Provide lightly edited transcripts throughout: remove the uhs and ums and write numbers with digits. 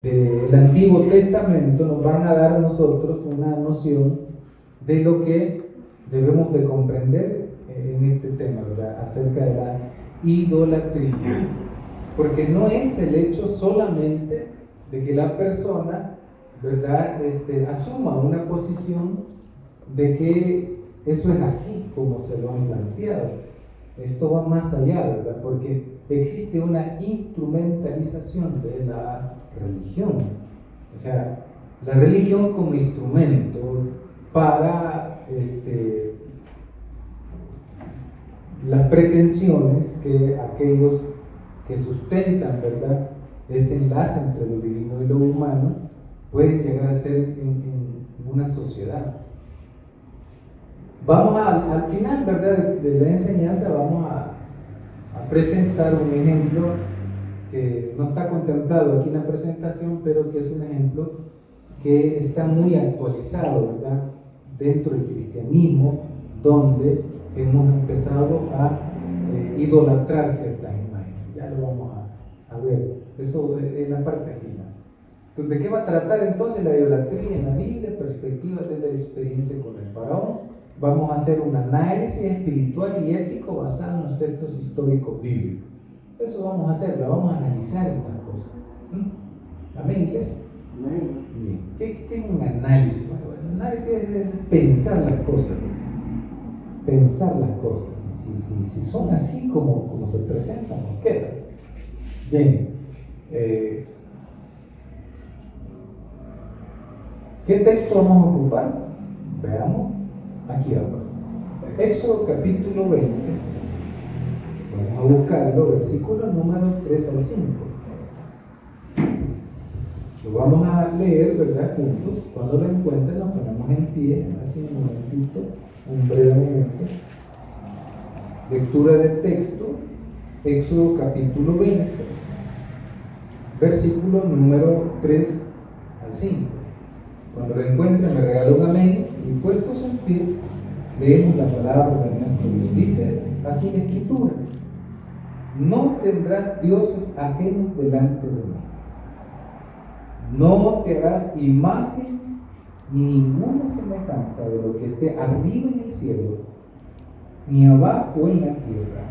del Antiguo Testamento nos van a dar a nosotros una noción de lo que debemos de comprender en este tema, ¿verdad? Acerca de la idolatría. Porque no es el hecho solamente de que la persona, ¿verdad?, asuma una posición de que eso es así como se lo han planteado. Esto va más allá, ¿verdad? Porque existe una instrumentalización de la religión. O sea, la religión como instrumento para las pretensiones que aquellos que sustentan, ¿verdad?, ese enlace entre lo divino y lo humano pueden llegar a ser en una sociedad. Vamos al final, ¿verdad?, de la enseñanza vamos a presentar un ejemplo que no está contemplado aquí en la presentación, pero que es un ejemplo que está muy actualizado, ¿verdad?, dentro del cristianismo, donde hemos empezado a idolatrar ciertas imágenes. Ya lo vamos a ver, eso en la parte final. Entonces, ¿de qué va a tratar entonces la idolatría en la Biblia? Perspectiva desde la experiencia con el faraón. Vamos a hacer un análisis espiritual y ético basado en los textos históricos bíblicos. Eso vamos a hacer, vamos a analizar estas cosas. Amén, iglesia. Amén. Bien. ¿Qué es un análisis? Bueno, el análisis es pensar las cosas. Pensar las cosas. Si son así como se presentan, nos queda. Bien. ¿Qué texto vamos a ocupar? Veamos. Aquí aparece. Éxodo capítulo 20. Vamos a buscarlo, versículo número 3 al 5. Lo vamos a leer, ¿verdad?, juntos. Cuando lo encuentren nos ponemos en pie, así un momentito, un breve momento. Lectura de texto, Éxodo capítulo 20, versículo número 3 al 5. Cuando lo encuentren me regalan un amén y puestos en pie, leemos la palabra de nuestro Dios. Dice así la Escritura: no tendrás dioses ajenos delante de mí. No te harás imagen ni ninguna semejanza de lo que esté arriba en el cielo, ni abajo en la tierra,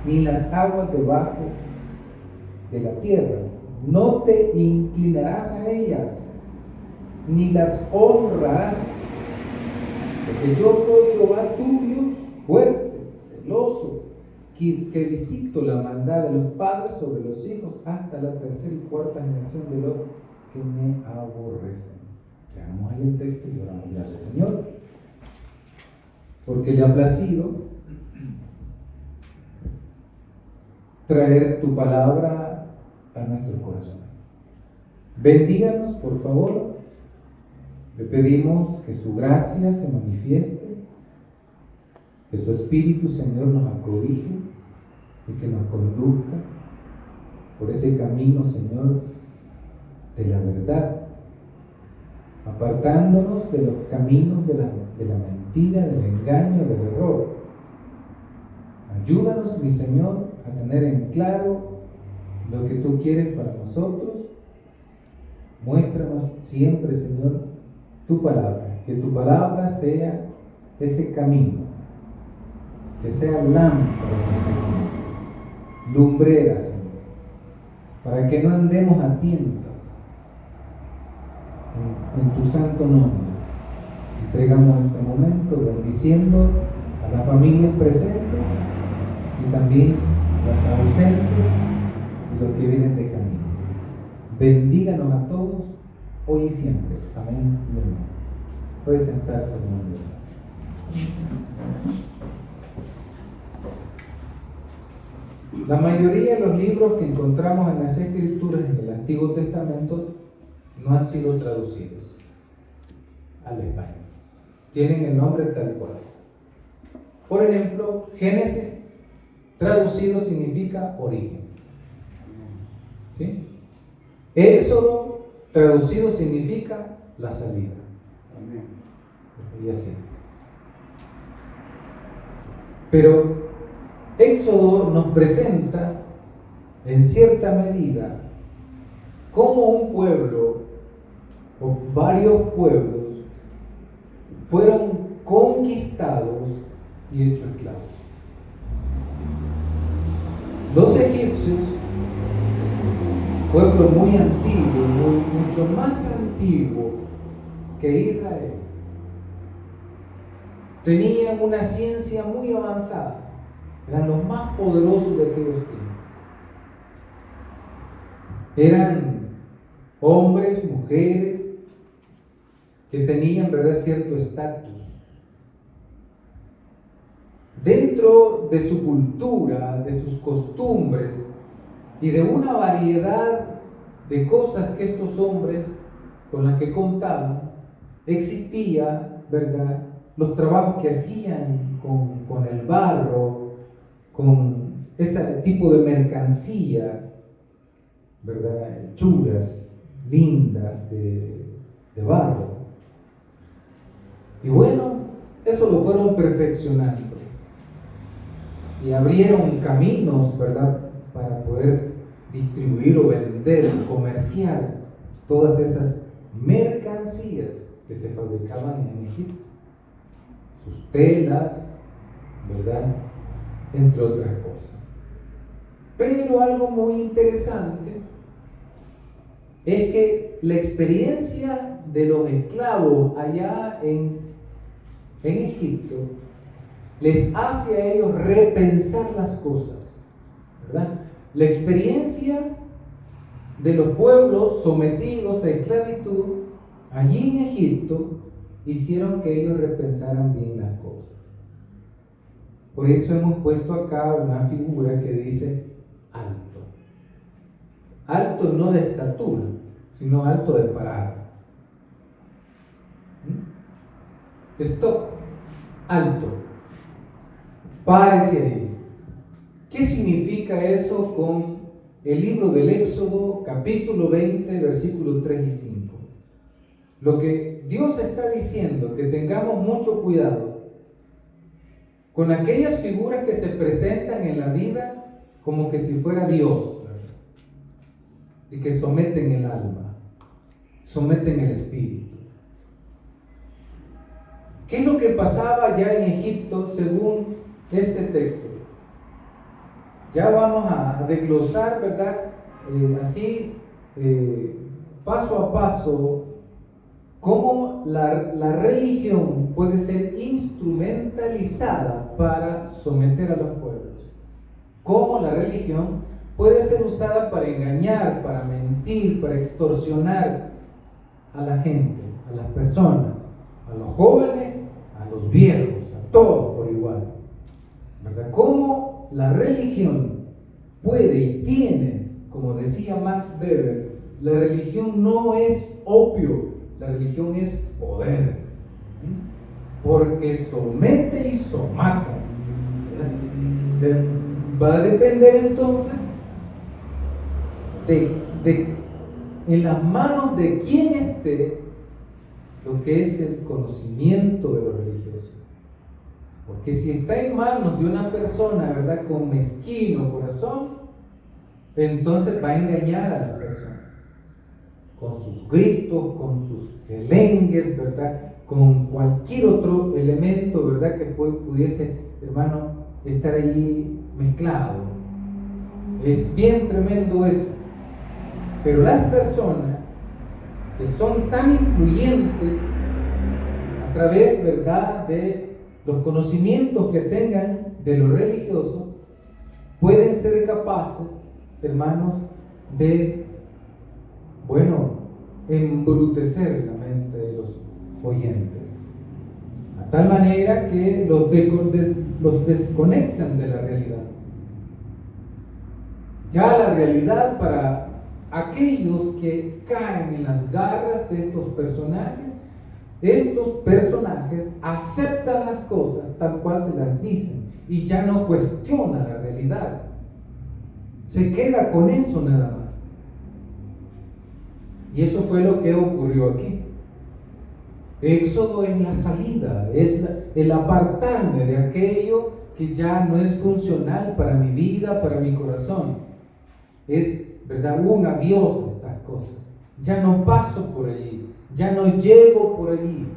ni en las aguas debajo de la tierra. No te inclinarás a ellas, ni las honrarás, porque yo soy Jehová tu Dios, fuerte, celoso, que visito la maldad de los padres sobre los hijos hasta la tercera y cuarta generación de los que me aborrecen. Veamos ahí el texto y oramos. Gracias, Señor, porque le ha placido traer tu palabra a nuestro corazón. Bendíganos, por favor. Le pedimos que su gracia se manifieste, que su Espíritu, Señor, nos acobije y que nos conduzca por ese camino, Señor, de la verdad, apartándonos de los caminos de la mentira, del engaño, del error. Ayúdanos, mi Señor, a tener en claro lo que tú quieres para nosotros. Muéstranos siempre, Señor, tu palabra, que tu palabra sea ese camino, que sea lámpara nuestro camino, lumbrera, Señor, para que no andemos a tientas en tu santo nombre. Entregamos este momento bendiciendo a las familias presentes y también las ausentes y los que vienen de camino. Bendíganos a todos hoy y siempre. Amén y amén. Puede sentarse, hermano. La mayoría de los libros que encontramos en las Escrituras en el Antiguo Testamento no han sido traducidos al español. Tienen el nombre tal cual. Por ejemplo, Génesis traducido significa origen. ¿Sí? Éxodo traducido significa la salida. Amén. Y así. Pero Éxodo nos presenta en cierta medida cómo un pueblo o varios pueblos fueron conquistados y hechos esclavos. Los egipcios, pueblo muy antiguo, mucho más antiguo que Israel, tenían una ciencia muy avanzada, eran los más poderosos de aquellos tiempos. Eran hombres, mujeres, que tenían, ¿verdad?, cierto estatus. Dentro de su cultura, de sus costumbres y de una variedad de cosas que estos hombres con las que contaban, existía, ¿verdad?, los trabajos que hacían con el barro, con ese tipo de mercancía, ¿verdad?, chulas, lindas, de barro. Y bueno, eso lo fueron perfeccionando y abrieron caminos, ¿verdad?, para poder distribuir o vender, comerciar todas esas mercancías que se fabricaban en Egipto, sus telas, ¿verdad?, entre otras cosas. Pero algo muy interesante es que la experiencia de los esclavos allá en Egipto les hace a ellos repensar las cosas, ¿verdad? La experiencia de los pueblos sometidos a esclavitud allí en Egipto hicieron que ellos repensaran bien las cosas. Por eso hemos puesto acá una figura que dice alto. Alto no de estatura, sino alto de parar. Stop, alto. Párese ahí. ¿Qué significa eso con el libro del Éxodo, capítulo 20, versículos 3 y 5? Lo que Dios está diciendo, que tengamos mucho cuidado con aquellas figuras que se presentan en la vida como que si fuera Dios, ¿verdad?, y que someten el alma, someten el espíritu. ¿Qué es lo que pasaba ya en Egipto según este texto? Ya vamos a desglosar, ¿verdad?, paso a paso, cómo la religión puede ser instrumentalizada para someter a los pueblos. Cómo la religión puede ser usada para engañar, para mentir, para extorsionar a la gente, a las personas, a los jóvenes, a los viejos, a todos por igual, ¿verdad? Cómo la religión puede y tiene, como decía Max Weber, la religión no es opio, la religión es poder, porque somete y somata. Va a depender entonces de en las manos de quien esté lo que es el conocimiento de lo religioso. Porque si está en manos de una persona, ¿verdad?, con mezquino corazón, entonces va a engañar a las personas con sus gritos, con sus gelengues, ¿verdad?, con cualquier otro elemento, ¿verdad?, que pudiese, hermano, estar allí mezclado. Es bien tremendo eso. Pero las personas que son tan influyentes a través, ¿verdad?, de los conocimientos que tengan de lo religioso, pueden ser capaces, hermanos, de, embrutecer la mente de los oyentes, a tal manera que los desconectan de la realidad. Ya la realidad para aquellos que caen en las garras de estos personajes aceptan las cosas tal cual se las dicen y ya no cuestiona la realidad. Se queda con eso nada más. Y eso fue lo que ocurrió aquí. Éxodo es la salida, es el apartarme de aquello que ya no es funcional para mi vida, para mi corazón. Es, ¿verdad?, un adiós de estas cosas. Ya no paso por allí, ya no llego por allí.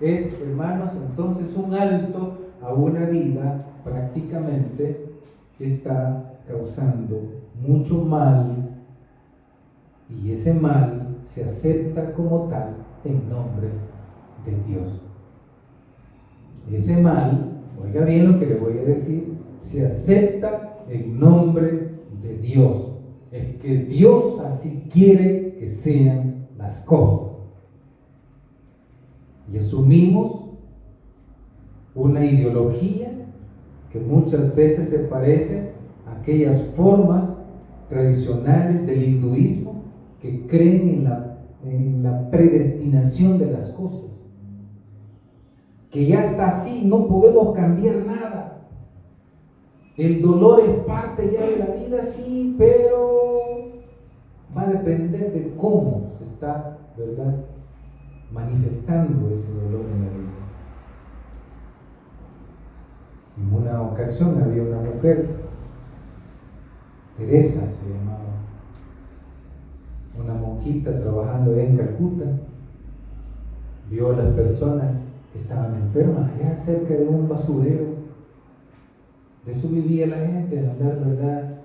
Es, hermanos, entonces un alto a una vida prácticamente que está causando mucho mal, y ese mal se acepta como tal en nombre de Dios. Ese mal, oiga bien lo que le voy a decir, se acepta en nombre de Dios. Es que Dios así quiere que sean las cosas. Y asumimos una ideología que muchas veces se parece a aquellas formas tradicionales del hinduismo que creen en la predestinación de las cosas. Que ya está así, no podemos cambiar nada. El dolor es parte ya de la vida, sí, pero va a depender de cómo se está, ¿verdad?, manifestando ese dolor en la vida. En una ocasión había una mujer, Teresa se llamaba, una monjita trabajando en Calcuta, vio a las personas que estaban enfermas allá cerca de un basurero. De eso vivía la gente, de andar, ¿verdad?,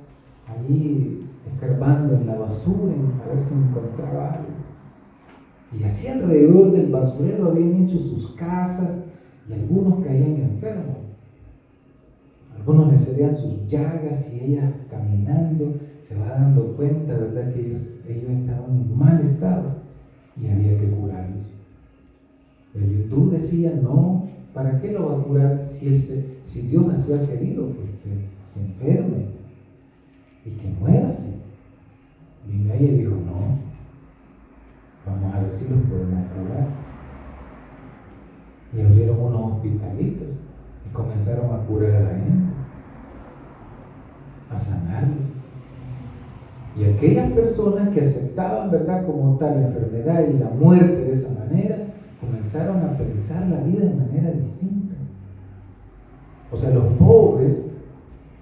allí escarbando en la basura, a ver si encontraba algo. Y así alrededor del basurero habían hecho sus casas, y algunos caían enfermos. Algunos les salían sus llagas, y ella caminando se va dando cuenta, ¿verdad?, que ellos estaban en mal estado y había que curarlos. El hindú decía, no, ¿para qué lo va a curar si Dios así ha querido que se enferme y que muera así? Vino ella y dijo, no, vamos a ver si los podemos curar. Y abrieron unos hospitalitos y comenzaron a curar a la gente, a sanarlos. Y aquellas personas que aceptaban, ¿verdad?, como tal la enfermedad y la muerte de esa manera, comenzaron a pensar la vida de manera distinta. O sea, los pobres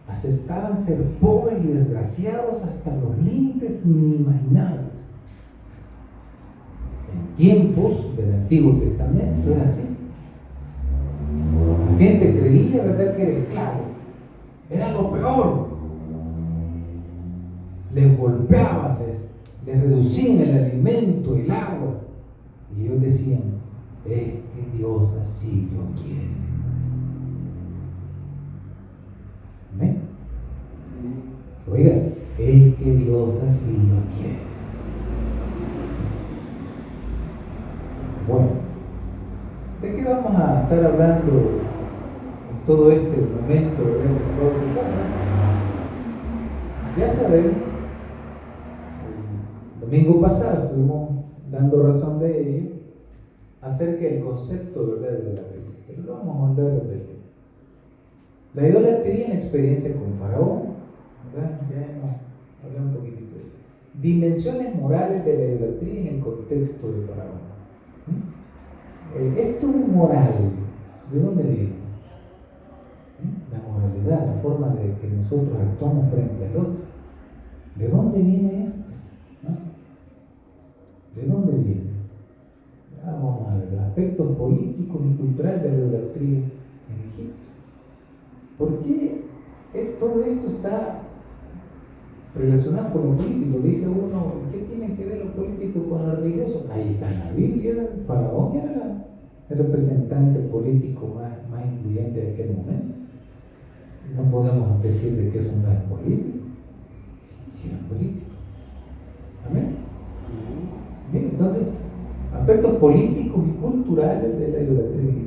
aceptaban ser pobres y desgraciados hasta los límites inimaginables. En tiempos del Antiguo Testamento era así. La gente creía, ¿verdad?, que era esclavo. Era lo peor. Les golpeaban, les reducían el alimento, el agua. Y ellos decían, es que Dios así lo quiere. ¿Amén? Oiga, es que Dios así lo quiere. Bueno, ¿de qué vamos a estar hablando en todo este momento, ¿verdad? Ya saben, el domingo pasado estuvimos dando razón de ello acerca del concepto, ¿verdad?, de idolatría. Pero lo vamos a volver a repetir. La idolatría en la experiencia con Faraón, ¿verdad? Ya hemos hablado un poquitito de eso. Dimensiones morales de la idolatría en el contexto de Faraón. Esto de moral, ¿de dónde viene? La moralidad, la forma de que nosotros actuamos frente al otro. ¿De dónde viene esto? ¿De dónde viene? Vamos a ver, los aspectos políticos y culturales de la idolatría en Egipto. ¿Por qué todo esto está relacionado con lo político? Dice uno, ¿qué tiene que ver lo político con lo religioso? Ahí está en la Biblia, el faraón era el representante político más influyente de aquel momento. No podemos decir de que eso no es político. Sí, es político. Amén. Bien, entonces, aspectos políticos y culturales de la idolatría.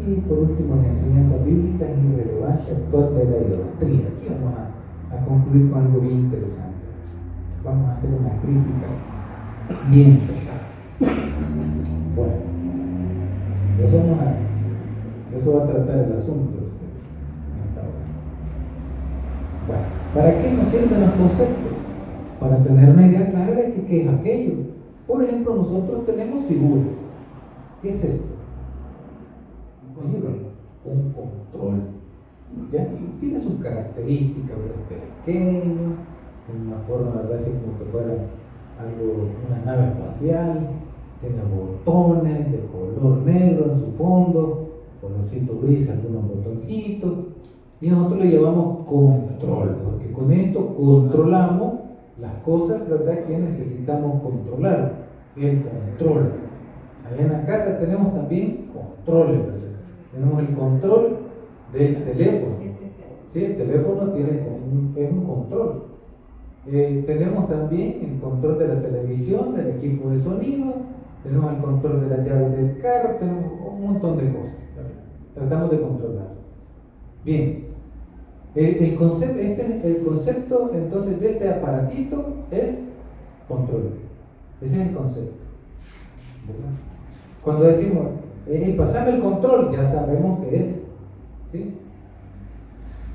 Y por último, las enseñanzas bíblicas y relevancia actual de la idolatría. Aquí vamos a concluir con algo bien interesante. Vamos a hacer una crítica bien pesada. Bueno, de eso va a tratar el asunto en esta hora. Bueno, ¿para qué nos sirven los conceptos? Para tener una idea clara de qué es aquello. Por ejemplo, nosotros tenemos figuras. ¿Qué es esto? Un control. ¿Ya? Tiene sus características, ¿verdad? Pequeño, en una forma, ¿verdad?, así como que fuera algo, una nave espacial, tiene botones de color negro en su fondo, colorcito gris, algunos botoncitos, y nosotros le llamamos control, porque con esto controlamos las cosas, ¿verdad?, que necesitamos controlar, el control. Allá en la casa tenemos también controles, ¿verdad? Tenemos el control del teléfono, ¿sí? El teléfono es un control. Tenemos también el control de la televisión, del equipo de sonido, tenemos el control de las llaves del carro, tenemos un montón de cosas, ¿verdad? Tratamos de controlar. Bien, el concepto entonces de este aparatito es control. Ese es el concepto, ¿verdad? Cuando decimos, pasame el control, ya sabemos qué es, ¿sí?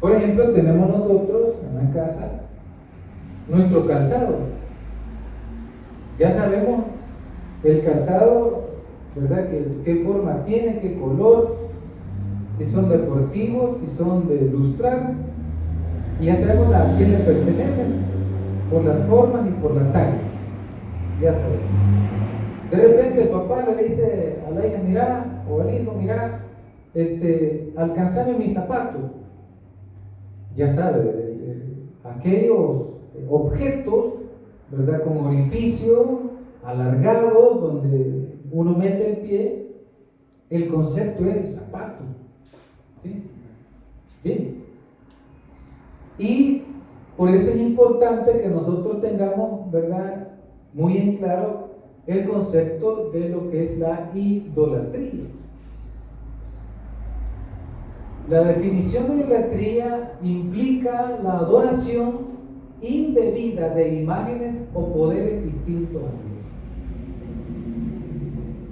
Por ejemplo, tenemos nosotros en la casa nuestro calzado. Ya sabemos el calzado, ¿verdad?, qué forma tiene, qué color, si son deportivos, si son de lustrar, y ya sabemos a quién le pertenecen por las formas y por la talla. Ya sabemos. De repente el papá le dice a la hija, mira, o al hijo, mira, alcanzame mi zapato. Ya sabe, aquellos objetos, ¿verdad?, con orificio alargado donde uno mete el pie, el concepto es el zapato, ¿sí? Bien. Y por eso es importante que nosotros tengamos, ¿verdad?, muy en claro el concepto de lo que es la idolatría. La definición de idolatría implica la adoración indebida de imágenes o poderes distintos a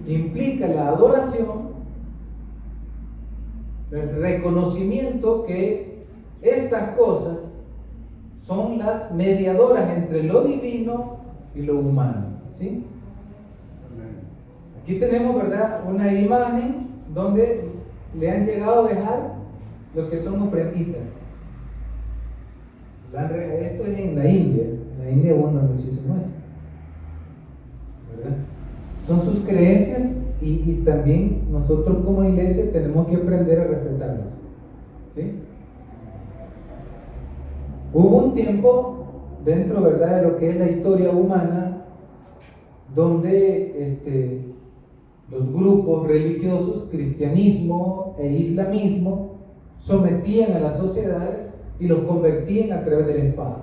Dios. Implica la adoración, el reconocimiento que estas cosas son las mediadoras entre lo divino y lo humano, ¿sí? Aquí tenemos, ¿verdad?, una imagen donde le han llegado a dejar lo que son ofrenditas. Esto es en la India. En la India abunda muchísimo eso, ¿verdad? Son sus creencias y también nosotros como iglesia tenemos que aprender a respetarlas, ¿sí? Hubo un tiempo dentro, ¿verdad?, de lo que es la historia humana donde los grupos religiosos, cristianismo e islamismo, sometían a las sociedades y los convertían a través de la espada.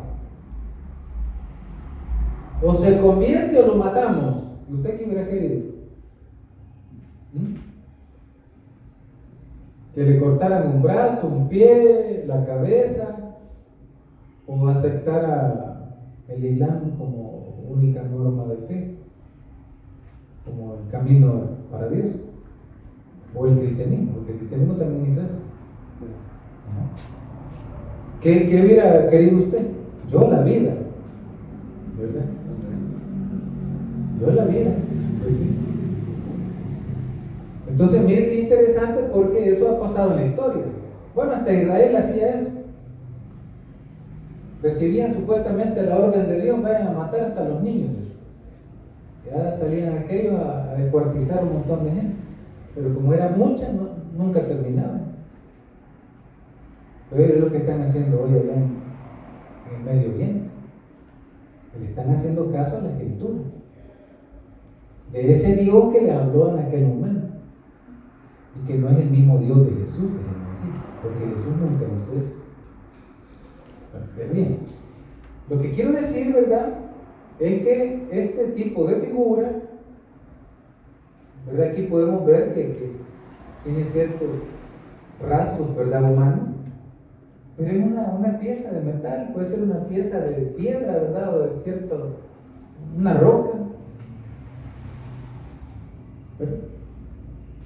O se convierte o lo matamos. ¿Y usted qué hubiera querido? Que le cortaran un brazo, un pie, la cabeza, o aceptara el Islam como única norma de fe, como el camino para Dios, o el cristianismo, porque el cristianismo también hizo eso. ¿Qué hubiera querido usted? Yo la vida, ¿verdad? Yo la vida, pues sí. Entonces mire qué interesante, porque eso ha pasado en la historia. Bueno, hasta Israel hacía eso. Recibían supuestamente la orden de Dios, vayan a matar hasta los niños. Ya salían aquellos a descuartizar un montón de gente, pero como era mucha, nunca terminaban. Pero es lo que están haciendo hoy allá en el Medio Oriente. Le están haciendo caso a la Escritura, de ese Dios que les habló en aquel momento, y que no es el mismo Dios de Jesús, déjenme decir, porque Jesús nunca hizo eso. Pero bien, lo que quiero decir, ¿verdad?, es que este tipo de figura, ¿verdad?, aquí podemos ver que tiene ciertos rasgos, ¿verdad?, humanos, pero es una pieza de metal, puede ser una pieza de piedra, ¿verdad?, o de una roca.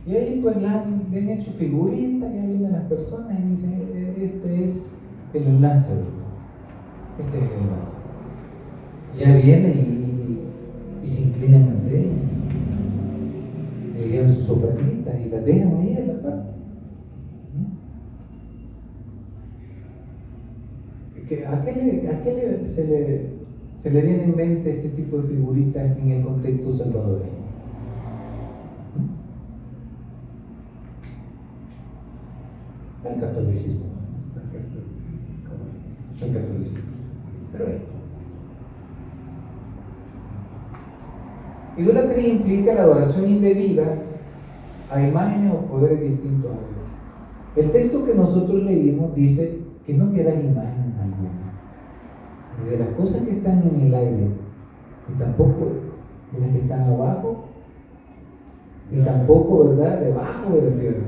Y ahí pues le han hecho figuritas, ya vienen las personas y dicen, este es el enlace, este es el enlace. Ya vienen y se inclinan ante ellos, y llevan sus ofrenditas y las dejan ahí en la par. ¿A qué se le se le viene en mente este tipo de figuritas en el contexto salvadoreño? El catolicismo. El catolicismo. Pero idolatría implica la adoración indebida a imágenes o poderes distintos a Dios. El texto que nosotros leímos dice que no te harás imagen alguna, ni de las cosas que están en el aire, ni tampoco de las que están abajo, ni tampoco, ¿verdad?, debajo de la tierra.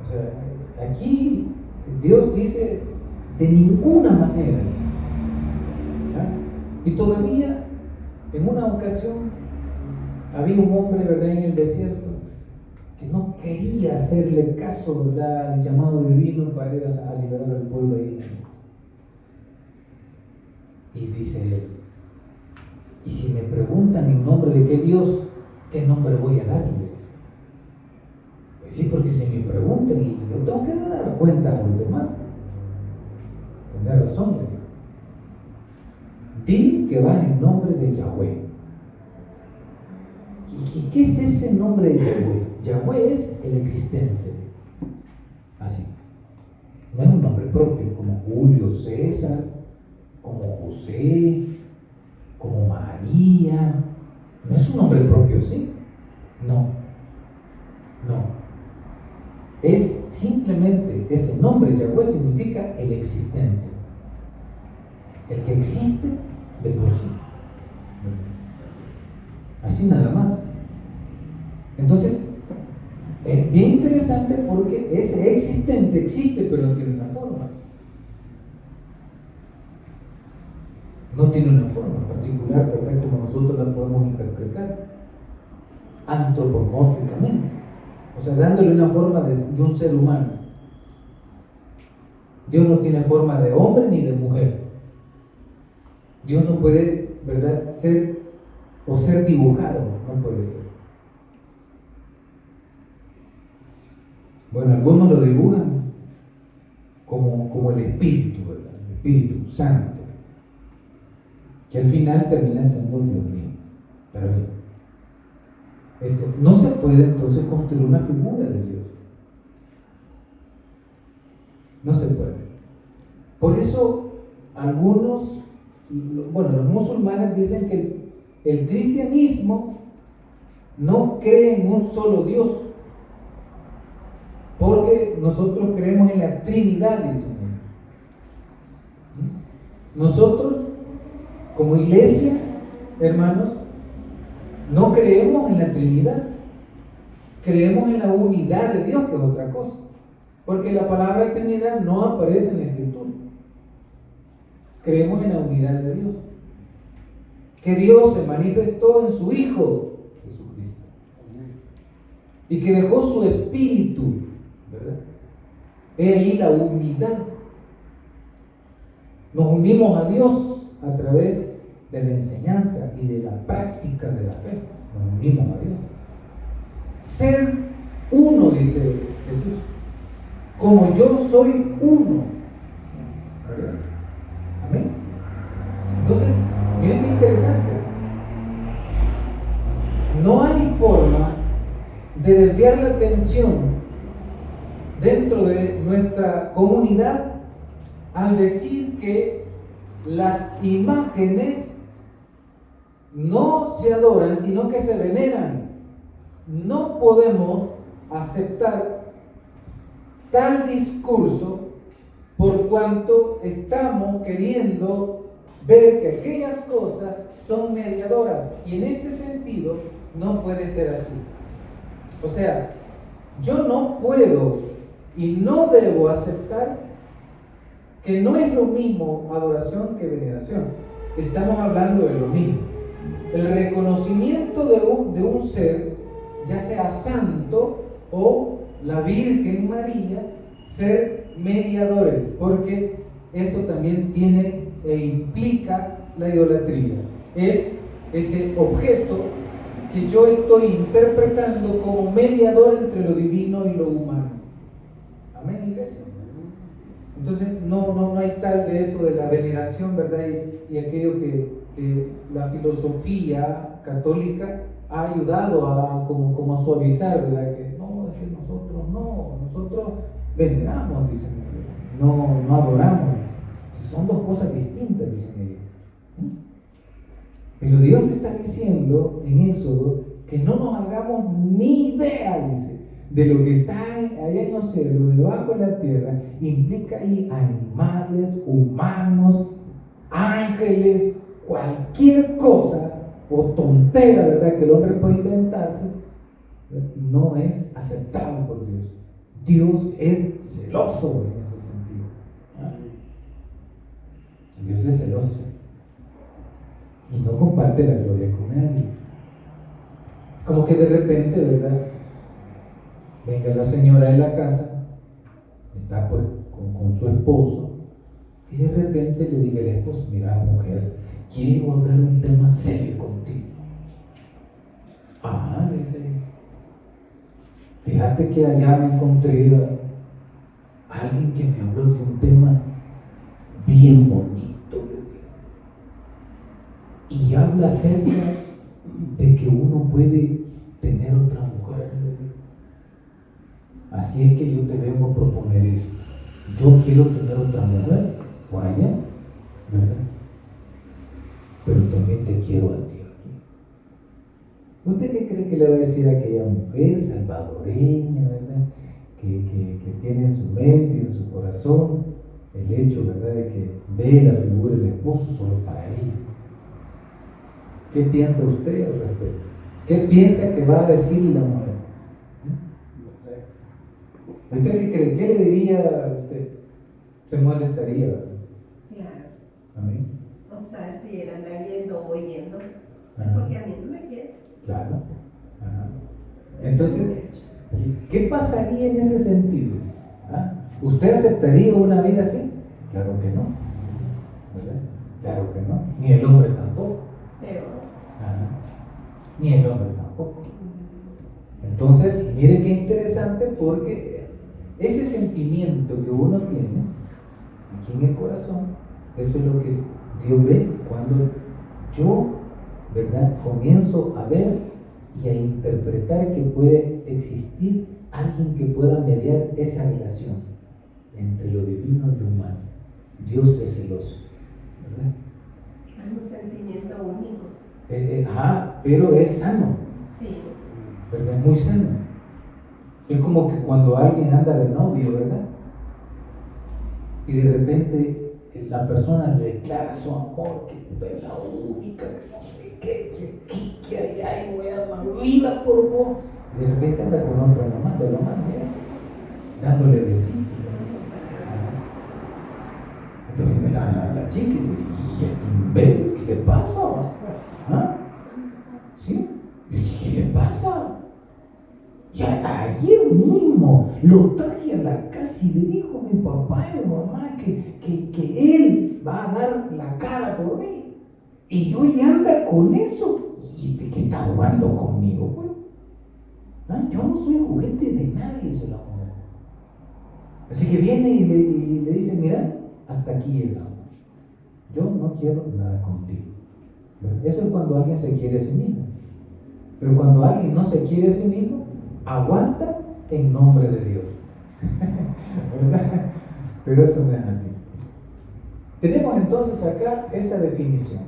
O sea, aquí Dios dice de ninguna manera. ¿Ya? Y todavía, en una ocasión, había un hombre, ¿verdad?, en el desierto que no quería hacerle caso, ¿verdad?, al llamado divino para ir a liberar al pueblo ahí. Y dice él: y si me preguntan en nombre de qué Dios, ¿qué nombre voy a darles? Pues sí, porque si me preguntan y yo tengo que dar cuenta a los demás. Tendrá razón, le digo. Di que vas en nombre de Yahweh. ¿Y qué es ese nombre de Yahweh? Yahweh es el existente. Así. No es un nombre propio, como Julio César, como José, como María. No es un nombre propio, ¿sí? No. Es simplemente, ese nombre Yahweh significa el existente, el que existe de por sí. Así nada más. Entonces, es bien interesante porque ese existente existe, pero no tiene una forma. No tiene una forma particular, ¿verdad?, como nosotros la podemos interpretar antropomórficamente. O sea, dándole una forma de un ser humano. Dios no tiene forma de hombre ni de mujer. Dios no puede, ¿verdad?, ser dibujado, no puede ser. Bueno, algunos lo dibujan como el Espíritu, ¿verdad?, el Espíritu Santo, que al final termina siendo Dios mismo. Pero bien, no se puede entonces construir una figura de Dios. No se puede. Por eso los musulmanes dicen que el cristianismo no cree en un solo Dios, porque nosotros creemos en la Trinidad, dicen. Nosotros, como iglesia, hermanos, no creemos en la Trinidad, creemos en la unidad de Dios, que es otra cosa, porque la palabra Trinidad no aparece en la Escritura. Creemos en la unidad de Dios, que Dios se manifestó en su Hijo Jesucristo y que dejó su Espíritu, ¿verdad? He ahí la unidad. Nos unimos a Dios a través de la enseñanza y de la práctica de la fe. Nos unimos a Dios. Ser uno, dice Jesús, como yo soy uno. ¿Verdad? Amén. Entonces, miren qué interesante. No hay forma de desviar la atención dentro de nuestra comunidad al decir que las imágenes no se adoran, sino que se veneran. No podemos aceptar tal discurso por cuanto estamos queriendo ver que aquellas cosas son mediadoras, y en este sentido no puede ser así. O sea, yo no puedo y no debo aceptar que no es lo mismo adoración que veneración. Estamos hablando de lo mismo. El reconocimiento de un ser, ya sea santo o la Virgen María, ser mediadores, porque eso también tiene e implica la idolatría. Es ese objeto que yo estoy interpretando como mediador entre lo divino y lo humano. Amén, iglesia. Entonces no hay tal de eso de la veneración, ¿verdad? Y aquello que la filosofía católica ha ayudado a como a suavizar, ¿verdad? Que no, es que nosotros veneramos, dicen ellos, no adoramos, dicen. Si son dos cosas distintas, dicen ellos. Pero Dios está diciendo en Éxodo que no nos hagamos ni idea, dice, de lo que está allá en los cielos, debajo de la tierra. Implica ahí animales, humanos, ángeles, cualquier cosa o tontera, ¿verdad?, que el hombre puede inventarse, no es aceptable por Dios. Dios es celoso en ese sentido. Dios es celoso y no comparte la gloria con nadie. Como que de repente, ¿verdad?, venga la señora de la casa, está pues con su esposo, y de repente le diga al esposo: mira, mujer, quiero hablar un tema serio contigo. Le dice: fíjate que allá me encontré a alguien que me habló de un tema bien bonito, le digo, y habla acerca de que uno puede tener otra mujer, le digo. Así es que yo te vengo a proponer eso. Yo quiero tener otra mujer por allá, ¿verdad? Pero también te quiero a ti aquí. ¿Usted qué cree que le va a decir a aquella mujer salvadoreña, ¿verdad?, que tiene en su mente y en su corazón el hecho, ¿verdad?, de que ve la figura del esposo solo para ella? ¿Qué piensa usted al respecto? ¿Qué piensa que va a decir la mujer? ¿Usted qué cree? ¿Qué le diría a usted? Se molestaría, ¿verdad? Claro. Amén. O sea, si él anda viendo o oyendo, Ajá. porque a mí no me quiere. Claro. Ajá. Entonces, ¿qué pasaría en ese sentido? ¿Usted aceptaría una vida así? Claro que no, ¿verdad? Claro que no. Ni el hombre tampoco. Pero Ni el hombre tampoco. Entonces, mire qué interesante, porque ese sentimiento que uno tiene aquí en el corazón, eso es lo que Dios ve cuando yo, ¿verdad?, comienzo a ver y a interpretar que puede existir alguien que pueda mediar esa relación entre lo divino y lo humano. Dios es celoso, ¿verdad? es un sentimiento único. Pero es sano, Sí. ¿verdad? Muy sano. Es como que cuando alguien anda de novio, ¿verdad?, y de repente la persona le declara su amor, que tú eres la única, que no sé qué, que allá y voy a dar mi vida por vos. Y de repente anda con otra nomás, de lo más, dándole besitos. Entonces viene la chica y este imbécil, ¿qué le pasa? ¿Sí? Yo dije: ¿qué le pasa? Y ayer mismo lo traje a la casa y le dijo a mi papá y a mi mamá que él va a dar la cara por mí. Y hoy anda con eso. ¿Y qué está jugando conmigo, pues? Yo no soy juguete de nadie, eso es la mujer. Así que viene y le dice: mira, hasta aquí llegamos. Yo no quiero nada contigo. Eso es cuando alguien se quiere a sí mismo. Pero cuando alguien no se quiere a sí mismo, aguanta en nombre de Dios. ¿Verdad? Pero eso no es así. Tenemos entonces acá esa definición.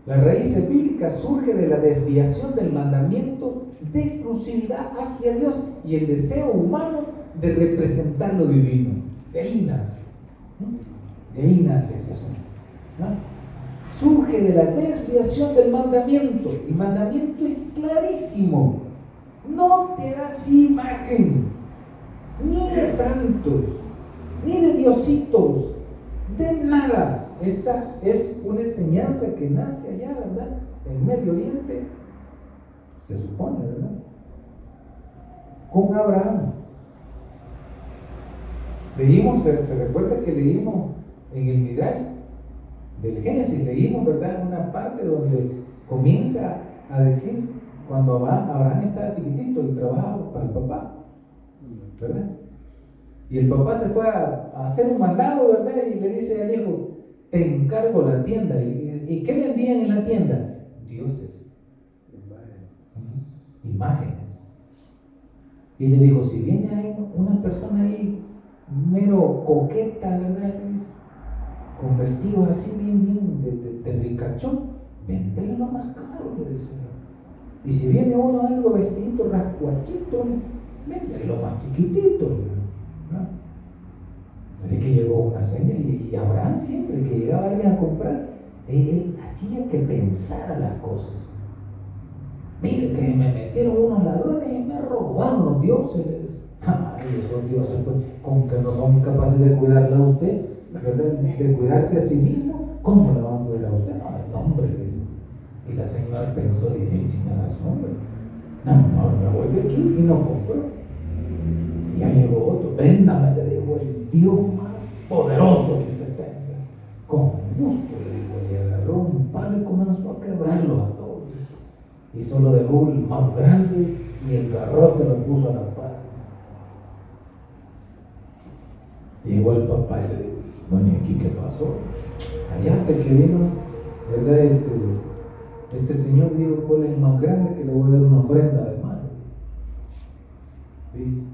La raíz bíblica surge de la desviación del mandamiento de exclusividad hacia Dios y el deseo humano de representar lo divino. De ahí nace. De ahí nace ese asunto. Surge de la desviación del mandamiento. El mandamiento es clarísimo. No te das imagen, ni de santos, ni de diositos, de nada. Esta es una enseñanza que nace allá, ¿verdad?, en Medio Oriente, se supone, ¿verdad?, con Abraham. Leímos, se recuerda que leímos en el Midrash del Génesis, leímos, ¿verdad?, en una parte donde comienza a decir cuando Abraham estaba chiquitito y trabajaba para el papá, ¿verdad? Y el papá se fue a hacer un mandado, ¿verdad? Y le dice al hijo, te encargo la tienda. ¿Y qué vendían en la tienda? Dioses. Imágenes. Y le dijo, si viene una persona ahí mero coqueta, ¿verdad? Con vestidos así bien de ricachón, vendelo más caro, le dice. Y si viene uno algo vestidito, rascuachito, véndelo más chiquitito, ¿no? Desde que llegó una señora y Abraham siempre que llegaba alguien a comprar, él hacía que pensara las cosas. Mire que me metieron unos ladrones y me robaron los dioses. Ay, esos dioses, pues, con que no son capaces de cuidarla a usted, ¿verdad? De cuidarse a sí mismo, ¿cómo la van a cuidar a usted? No, hombre, le dice. Y la señora pensó y tiene razón, no, me voy de aquí, y no compró. Y ya llegó otro, véndame, le dijo, el Dios más poderoso que usted tenga. Con gusto, le dijo, y agarró un palo y comenzó a quebrarlos a todos. Y solo dejó el más grande y el garrote lo puso a la par. Llegó el papá y le dijo, bueno, ¿y aquí qué pasó? Cállate que vino, ¿verdad? Este señor dijo, ¿cuál es el más grande? Que le voy a dar una ofrenda de mano. ¿Ves?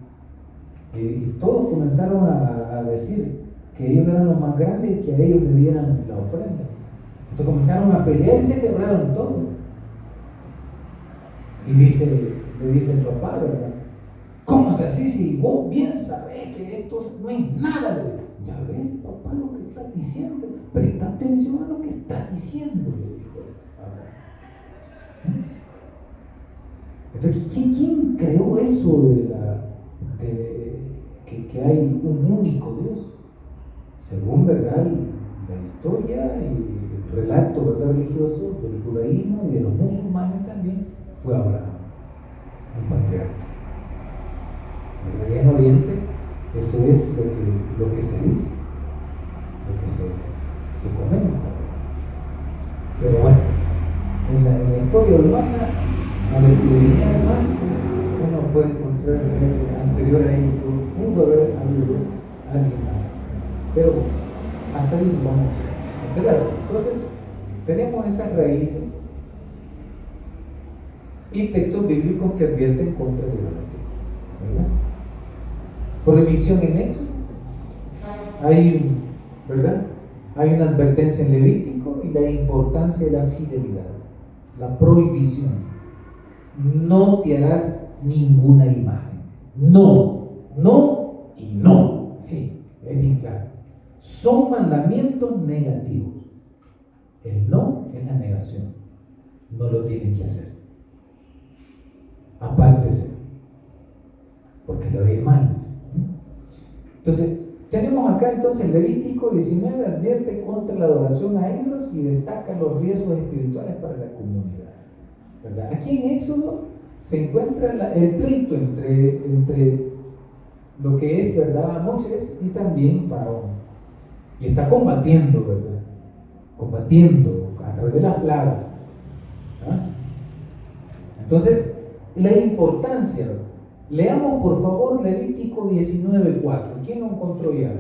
Y todos comenzaron a decir que ellos eran los más grandes y que a ellos le dieran la ofrenda. Entonces comenzaron a pelear y se quebraron todos. Y le dice el papá, ¿verdad? ¿Cómo es así? Si vos bien sabés que esto no es nada. Ya ves, papá, lo que estás diciendo. Presta atención a lo que estás diciendo, le dijo. Entonces, ¿quién creó eso que hay un único Dios? Según, ¿verdad?, la historia y el relato, ¿verdad?, religioso del judaísmo y de los musulmanes también, fue Abraham, un patriarca. En Oriente, eso es lo que se dice, lo que se comenta. Pero bueno, en la historia urbana, al escudriñar más, uno puede encontrar que anterior a ello pudo haber habido alguien más. Pero hasta ahí vamos a quedar. Entonces, tenemos esas raíces y textos bíblicos que advierten contra la idolatría, ¿verdad? Prohibición en Éxodo, ¿verdad? Hay una advertencia en Levítico y la importancia de la fidelidad, la prohibición. No te harás ninguna imagen. No y no. Sí, es bien claro. Son mandamientos negativos. El no es la negación. No lo tienes que hacer. Apártese, porque lo ve mal. Entonces, tenemos acá entonces Levítico 19 advierte contra la adoración a ídolos y destaca los riesgos espirituales para la comunidad, ¿verdad? Aquí en Éxodo se encuentra el pleito entre lo que es, ¿verdad?, Moisés y también Faraón, y está combatiendo, ¿verdad?, combatiendo a través de las plagas, ¿ah? Entonces, la importancia. Leamos por favor Levítico 19:4. ¿Quién lo encontró ya?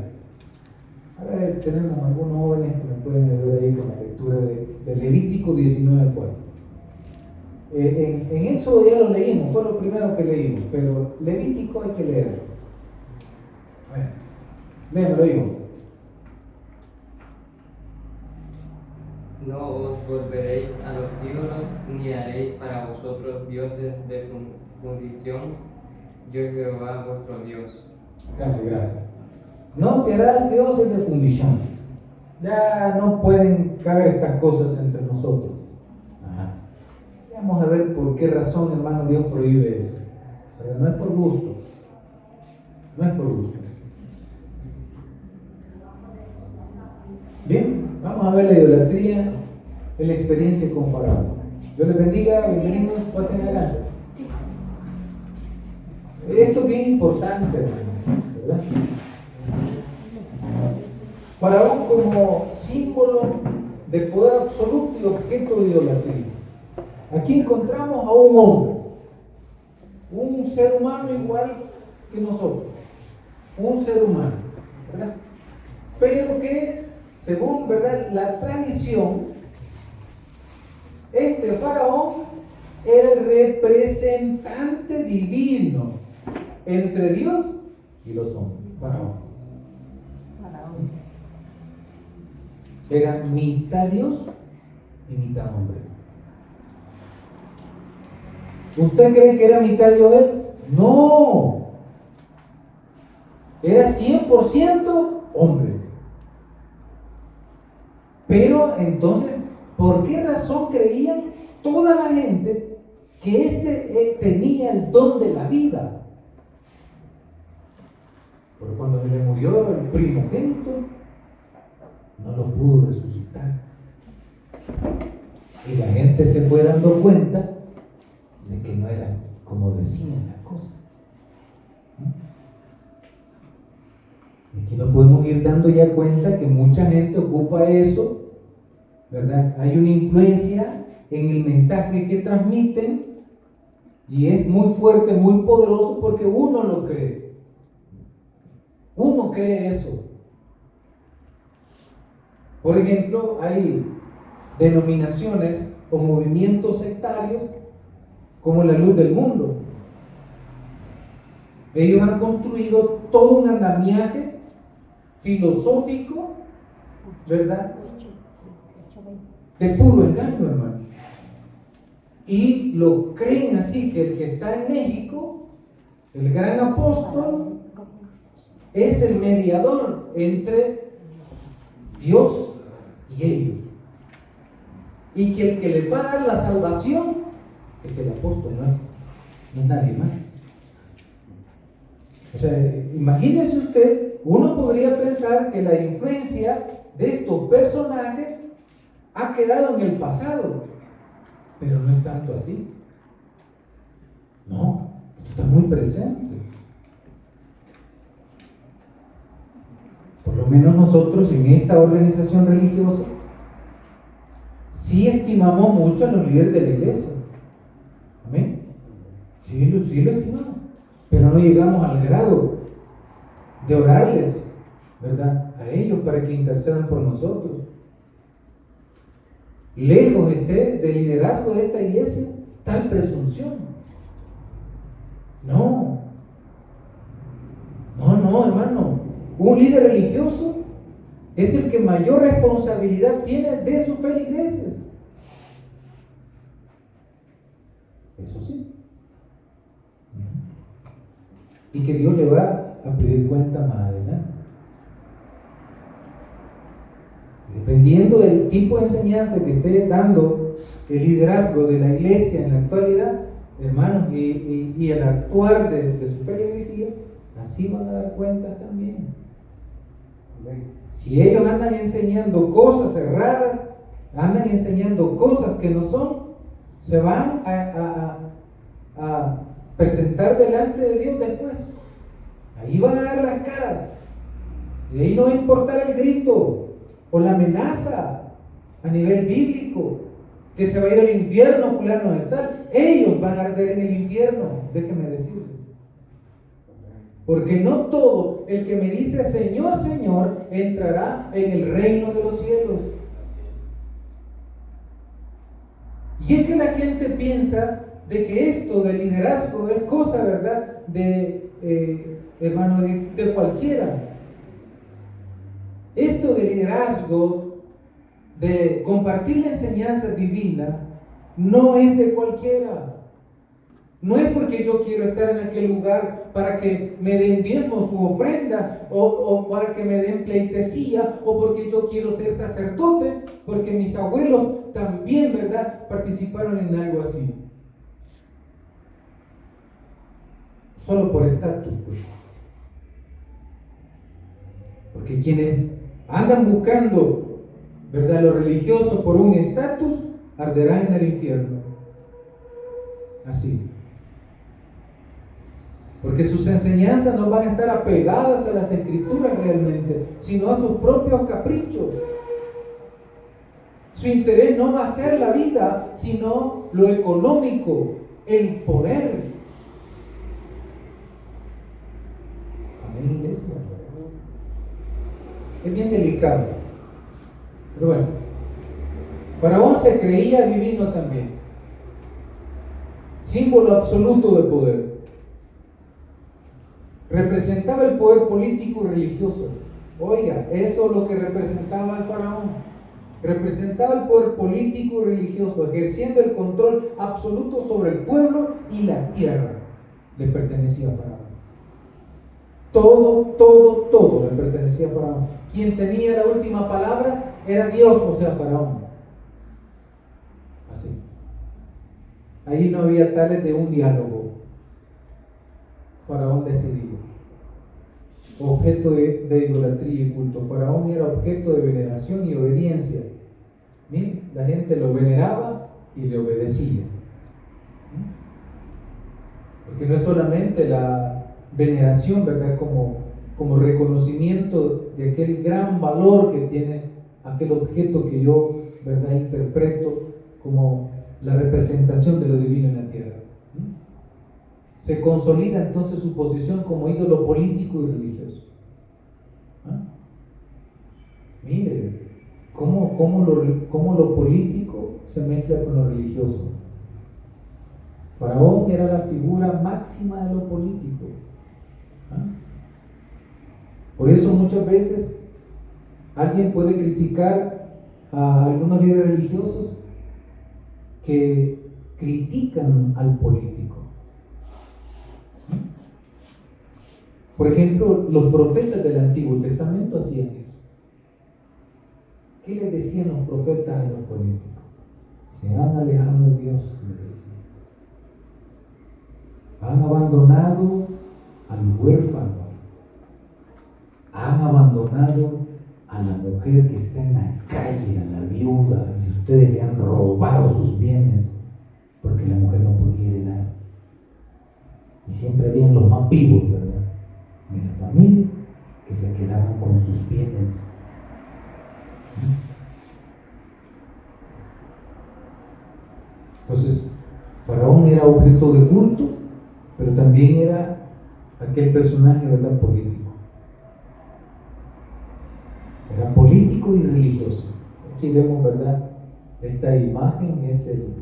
A ver, tenemos algunos jóvenes que me pueden ayudar ahí con la lectura de Levítico 19:4. En Éxodo ya lo leímos, fue lo primero que leímos, pero Levítico hay que leerlo. A ver, léemelo, digo. No os volveréis a los ídolos, ni haréis para vosotros dioses de fundición. Yo Jehová vuestro Dios. Gracias. No te harás dioses de fundición. Ya no pueden caber estas cosas entre nosotros. Ajá. Vamos a ver por qué razón, hermano, Dios prohíbe eso. Pero no es por gusto. No es por gusto. Bien, vamos a ver la idolatría en la experiencia con Faraón. Dios les bendiga, bienvenidos, pasen adelante. Esto es bien importante, hermano, ¿verdad? Faraón como símbolo de poder absoluto y objeto de idolatría. Aquí encontramos a un hombre, un ser humano igual que nosotros, un ser humano, ¿verdad? Pero que, según, ¿verdad?, la tradición, este faraón era el representante divino entre Dios y los hombres. Faraón era mitad Dios y mitad hombre. ¿Usted cree que era mitad Dios él? No, era 100% hombre. Pero entonces, ¿por qué razón creían toda la gente que este tenía el don de la vida? Porque cuando se le murió el primogénito, no lo pudo resucitar. Y la gente se fue dando cuenta de que no era como decían las cosas. Aquí nos podemos ir dando ya cuenta que mucha gente ocupa eso, ¿verdad? Hay una influencia en el mensaje que transmiten y es muy fuerte, muy poderoso porque uno lo cree. Uno cree eso. Por ejemplo, hay denominaciones o movimientos sectarios como la Luz del Mundo. Ellos han construido todo un andamiaje filosófico, ¿verdad?, de puro engaño, hermano. Y lo creen así, que el que está en México, el gran apóstol, es el mediador entre Dios y ellos. Y que el que les va a dar la salvación es el apóstol, no es nadie más. O sea, imagínese usted, uno podría pensar que la influencia de estos personajes ha quedado en el pasado, pero no es tanto así. No, está muy presente. Por lo menos nosotros en esta organización religiosa sí estimamos mucho a los líderes de la iglesia. Amén. Sí lo estimamos, pero no llegamos al grado de orarles, ¿verdad?, a ellos para que intercedan por nosotros. Lejos esté del liderazgo de esta iglesia tal presunción. No, hermano. Un líder religioso es el que mayor responsabilidad tiene de sus feligreses. Eso sí. Y que Dios le va a pedir cuenta más adelante. Dependiendo del tipo de enseñanza que esté dando el liderazgo de la iglesia en la actualidad, hermanos, y el actuar de su feligresía, así van a dar cuentas también. Si ellos andan enseñando cosas erradas, andan enseñando cosas que no son, se van a presentar delante de Dios después. Ahí van a dar las caras. Y ahí no va a importar el grito o la amenaza a nivel bíblico, que se va a ir al infierno fulano de tal. Ellos van a arder en el infierno, déjeme decirle. Porque no todo el que me dice Señor, Señor, entrará en el reino de los cielos. Y es que la gente piensa de que esto del liderazgo es cosa, ¿verdad?, hermano, de cualquiera. Esto de liderazgo, de compartir la enseñanza divina, no es de cualquiera. No es porque yo quiero estar en aquel lugar para que me den diezmos u ofrenda, o para que me den pleitesía, o porque yo quiero ser sacerdote, porque mis abuelos también, ¿verdad?, participaron en algo así. Solo por estatus, pues. Porque quienes andan buscando, ¿verdad?, lo religioso por un estatus, arderán en el infierno. Así. Porque sus enseñanzas no van a estar apegadas a las escrituras realmente, sino a sus propios caprichos. Su interés no va a ser la vida, sino lo económico, el poder. Amén, iglesia. Es bien delicado. Pero bueno, Faraón se creía divino también. Símbolo absoluto de poder. Representaba el poder político y religioso. Oiga, eso es lo que representaba el faraón. Representaba el poder político y religioso, ejerciendo el control absoluto sobre el pueblo y la tierra. Le pertenecía a Faraón. Todo le pertenecía a Faraón. Quien tenía la última palabra era Dios, o sea, Faraón. Así. Ahí no había tales de un diálogo. Faraón decidía. Objeto de idolatría y culto. Faraón era objeto de veneración y obediencia. Miren, la gente lo veneraba y le obedecía. Porque no es solamente la veneración, ¿verdad? Como reconocimiento de aquel gran valor que tiene aquel objeto que yo, ¿verdad?, interpreto como la representación de lo divino en la tierra. Se consolida entonces su posición como ídolo político y religioso. Mire, cómo lo político se mezcla con lo religioso. Faraón era la figura máxima de lo político. Por eso muchas veces alguien puede criticar a algunos líderes religiosos que critican al político. Por ejemplo, los profetas del Antiguo Testamento hacían eso. ¿Qué les decían los profetas a los políticos? Se han alejado de Dios, les decían. Han abandonado al huérfano. Han abandonado a la mujer que está en la calle, a la viuda, y ustedes le han robado sus bienes porque la mujer no podía heredar. Y siempre habían los más vivos, ¿verdad?, de la familia, que se quedaban con sus bienes. Entonces, Faraón era objeto de culto, pero también era aquel personaje, ¿verdad?, político. Era político y religioso. Aquí vemos, ¿verdad?, esta imagen es el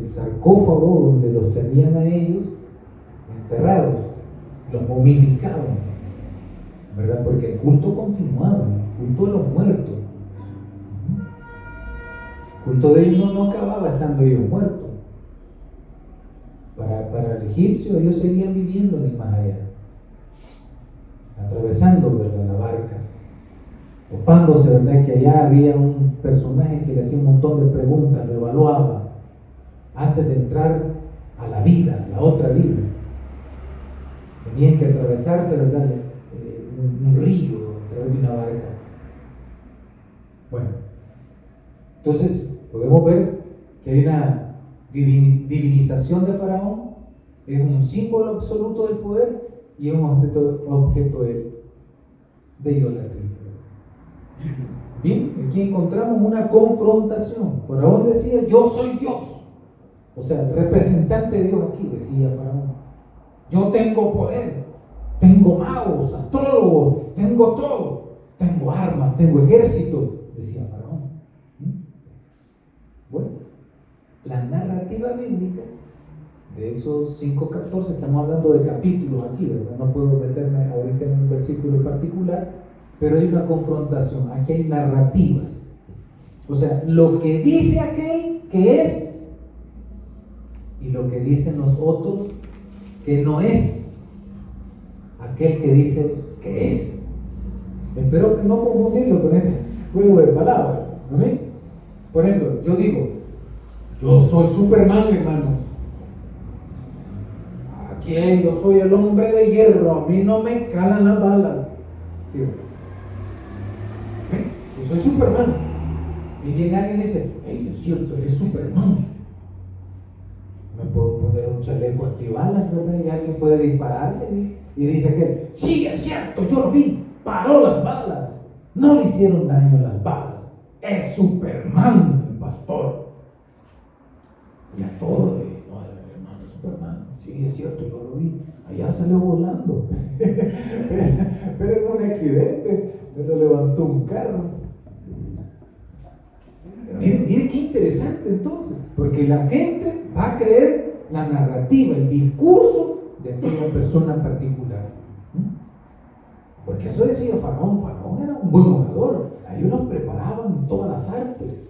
sarcófago donde los tenían a ellos enterrados, los momificaban, ¿verdad? Porque el culto continuaba, el culto de los muertos. El culto de ellos no acababa estando ellos muertos. Para el egipcio, ellos seguían viviendo en el más allá, atravesando, ¿verdad?, la barca, topándose, ¿verdad?, que allá había un personaje que le hacía un montón de preguntas, lo evaluaba antes de entrar a la vida, a la otra vida. Tenían que atravesarse, ¿verdad?, un río a través de una barca. Bueno, entonces podemos ver que hay una divinización de Faraón, es un símbolo absoluto del poder y es un objeto de idolatría. Bien, aquí encontramos una confrontación. Faraón decía: yo soy Dios, o sea, representante de Dios aquí, decía Faraón. Yo tengo poder, tengo magos, astrólogos, tengo todo, tengo armas, tengo ejército, decía Faraón. Bueno, la narrativa bíblica de Éxodo 5:14, estamos hablando de capítulos aquí, ¿verdad? No puedo meterme ahorita en un versículo en particular, pero hay una confrontación, aquí hay narrativas. O sea, lo que dice aquel que es y lo que dicen los otros que no es aquel que dice que es. Espero no confundirlo con este juego de palabras, ¿no? Por ejemplo, yo digo: yo soy Superman, hermanos. Aquí yo soy el hombre de hierro, a mí no me calan las balas. ¿Sí? Yo soy Superman. Y viene alguien y dice: hey, es cierto, él es Superman. Me puedo poner un chaleco antibalas, ¿verdad? Y alguien puede dispararle y dice que sí, es cierto, yo lo vi, paró las balas, no le hicieron daño las balas, es Superman el pastor. Y a todo, no, el hermano Superman, Sí, es cierto, yo lo vi. Allá salió volando. Pero en un accidente, lo levantó un carro. Miren qué interesante entonces, porque la gente va a creer la narrativa, el discurso de aquella persona particular. Porque eso decía Faraón. Faraón era un buen orador. A ellos los preparaban en todas las artes.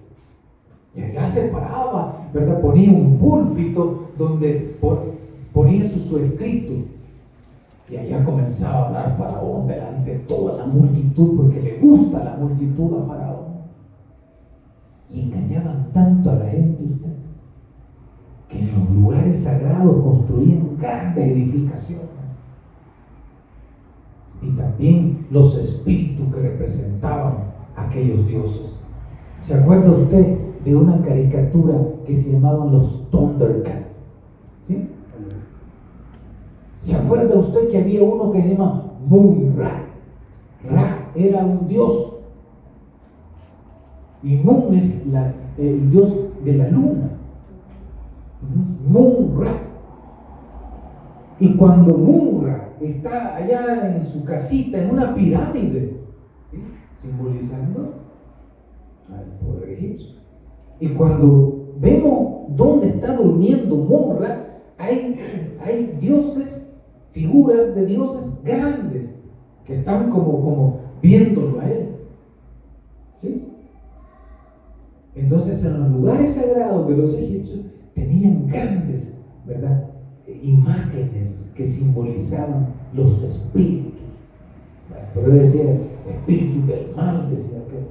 Y allá se paraba, ¿verdad? Ponía un púlpito donde ponía su escrito. Y allá comenzaba a hablar Faraón delante de toda la multitud, porque le gusta la multitud a Faraón. Y engañaban tanto a la gente, usted, que en los lugares sagrados construían grandes edificaciones. Y también los espíritus que representaban a aquellos dioses. ¿Se acuerda usted de una caricatura que se llamaban los Thundercats? ¿Sí? ¿Se acuerda usted que había uno que se llama Mun-Ra? Ra era un dios. Y Mun es el dios de la luna. Mun-Ra. Y cuando Mun-Ra está allá en su casita, en una pirámide, ¿sí?, simbolizando al poder egipcio. Y cuando vemos dónde está durmiendo Mun-Ra, hay dioses, figuras de dioses grandes que están como viéndolo a él. ¿Sí? Entonces, en los lugares sagrados de los egipcios tenían grandes, ¿verdad?, imágenes que simbolizaban los espíritus. Pero decía espíritus del mal, decía que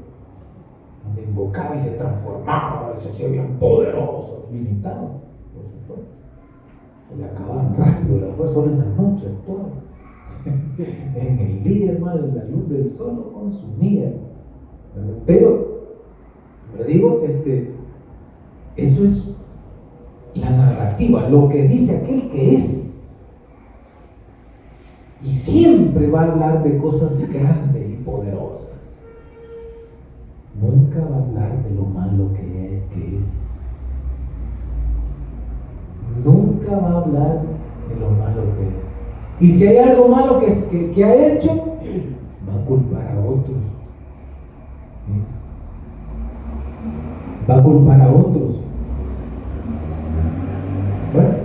donde invocaba y se transformaba, se hacía bien poderoso, limitado, por supuesto. Se le acababan rápido la fuerza, solo en la noche, todo. En el día, hermano, la luz del sol lo consumía. Pero le digo, eso es la narrativa, lo que dice aquel que es. Y siempre va a hablar de cosas grandes y poderosas. Nunca va a hablar de lo malo que es. Nunca va a hablar de lo malo que es. Y si hay algo malo que ha hecho, va a culpar a otros. ¿Ves? Va a culpar a otros. Bueno,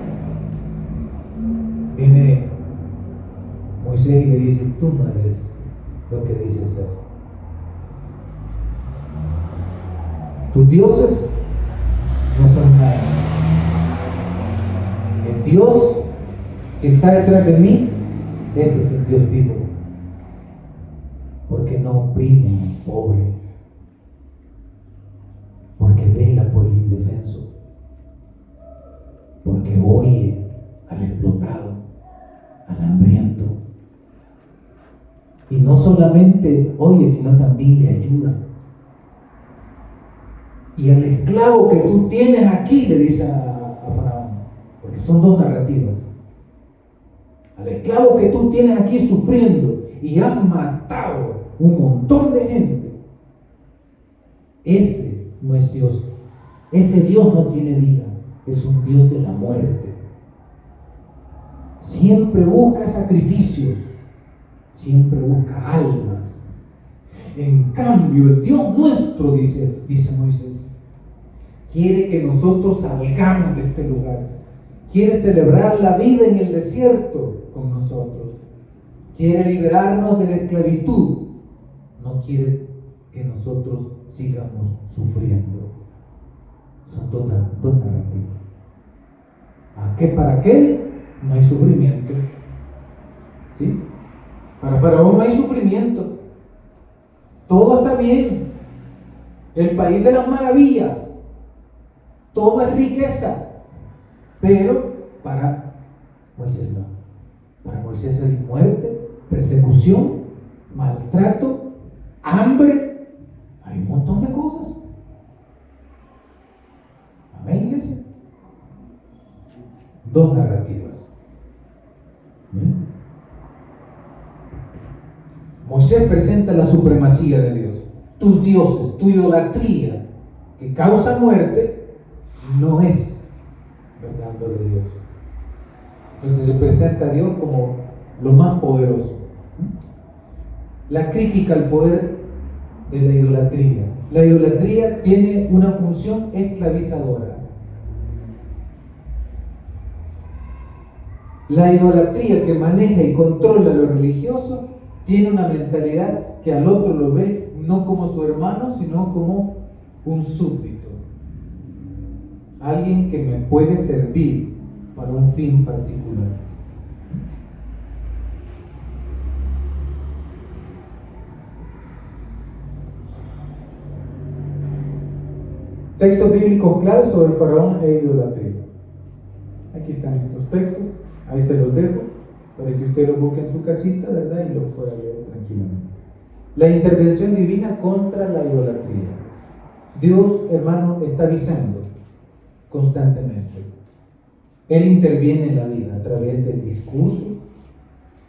viene Moisés y le dice: tú no eres lo que dices ser. Tus dioses no son nada. El Dios que está detrás de mí, ese es el Dios vivo. Porque no oprime al pobre, porque vela por el indefenso, porque oye al explotado, al hambriento. Y no solamente oye, sino también le ayuda. Y al esclavo que tú tienes aquí, le dice a Faraón, porque son dos narrativas. Al esclavo que tú tienes aquí sufriendo y has matado un montón de gente, ese no es Dios. Ese Dios no tiene vida, es un Dios de la muerte. Siempre busca sacrificios, siempre busca almas. En cambio, el Dios nuestro, dice Moisés, quiere que nosotros salgamos de este lugar. Quiere celebrar la vida en el desierto con nosotros. Quiere liberarnos de la esclavitud. No quiere que nosotros sigamos sufriendo. Son dos narrativas. Para aquel no hay sufrimiento. ¿Sí? Para Faraón no hay sufrimiento. Todo está bien. El país de las maravillas. Todo es riqueza. Pero para Moisés no. Para Moisés hay muerte, persecución, maltrato, hambre. Hay un montón de cosas. Amén, iglesia. Dos narrativas. ¿Bien? Moisés presenta la supremacía de Dios. Tus dioses, tu idolatría que causa muerte, no es verdad lo de Dios. Entonces se presenta a Dios como lo más poderoso. La crítica al poder de la idolatría. La idolatría tiene una función esclavizadora. La idolatría que maneja y controla lo religioso tiene una mentalidad que al otro lo ve no como su hermano, sino como un súbdito. Alguien que me puede servir para un fin particular. Textos bíblicos claros sobre Faraón e idolatría. Aquí están estos textos, ahí se los dejo para que usted los busque en su casita, ¿verdad? Y los pueda leer tranquilamente. La intervención divina contra la idolatría. Dios, hermano, está avisando constantemente. Él interviene en la vida a través del discurso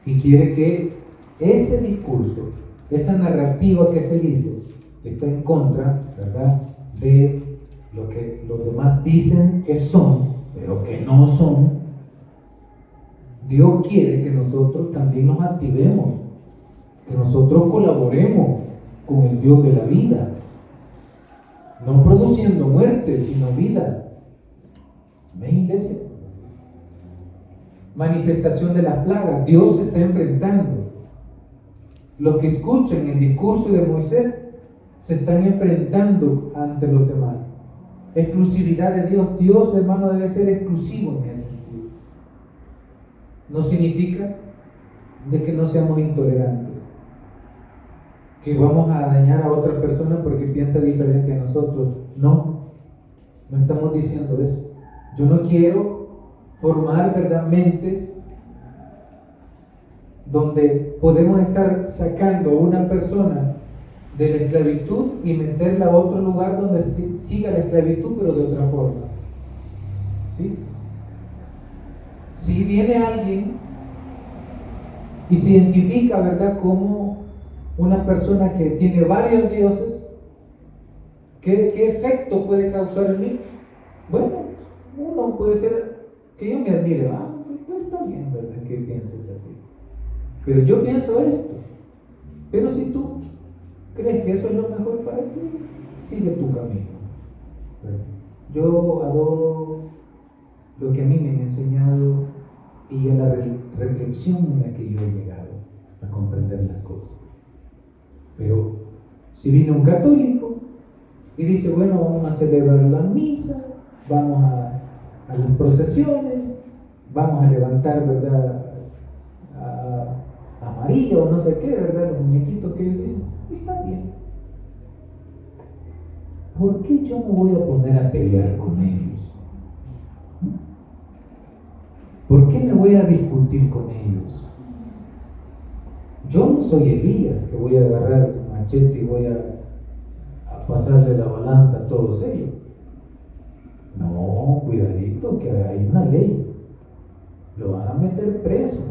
y quiere que ese discurso, esa narrativa que se dice, está en contra, ¿verdad?, de lo que los demás dicen que son, pero que no son. Dios quiere que nosotros también nos activemos, que nosotros colaboremos con el Dios de la vida, no produciendo muerte, sino vida. Amén, iglesia. Manifestación de las plagas. Dios se está enfrentando. Los que escuchan el discurso de Moisés se están enfrentando ante los demás. Exclusividad de Dios. Dios, hermano, debe ser exclusivo en ese sentido. No significa de que no seamos intolerantes, que vamos a dañar a otra persona porque piensa diferente a nosotros. No estamos diciendo eso. Yo no quiero formar, ¿verdad?, mentes donde podemos estar sacando a una persona de la esclavitud y meterla a otro lugar donde siga la esclavitud, pero de otra forma. ¿Sí? Si viene alguien y se identifica, ¿verdad?, como una persona que tiene varios dioses, ¿qué efecto puede causar en mí? Bueno, uno puede ser que yo me admire, pues está bien, ¿verdad?, que pienses así. Pero yo pienso esto. Pero si tú crees que eso es lo mejor para ti, sigue tu camino. Yo adoro lo que a mí me han enseñado y a la reflexión en la que yo he llegado a comprender las cosas. Pero si viene un católico y dice, bueno, vamos a celebrar la misa, vamos a las procesiones, vamos a levantar, ¿verdad?, a María o no sé qué, ¿verdad?, los muñequitos que ellos dicen, está bien. ¿Por qué yo me voy a poner a pelear con ellos? ¿Por qué me voy a discutir con ellos? Yo no soy Elías, que voy a agarrar un machete y voy a pasarle la balanza a todos ellos. No, cuidadito, que hay una ley. Lo van a meter preso,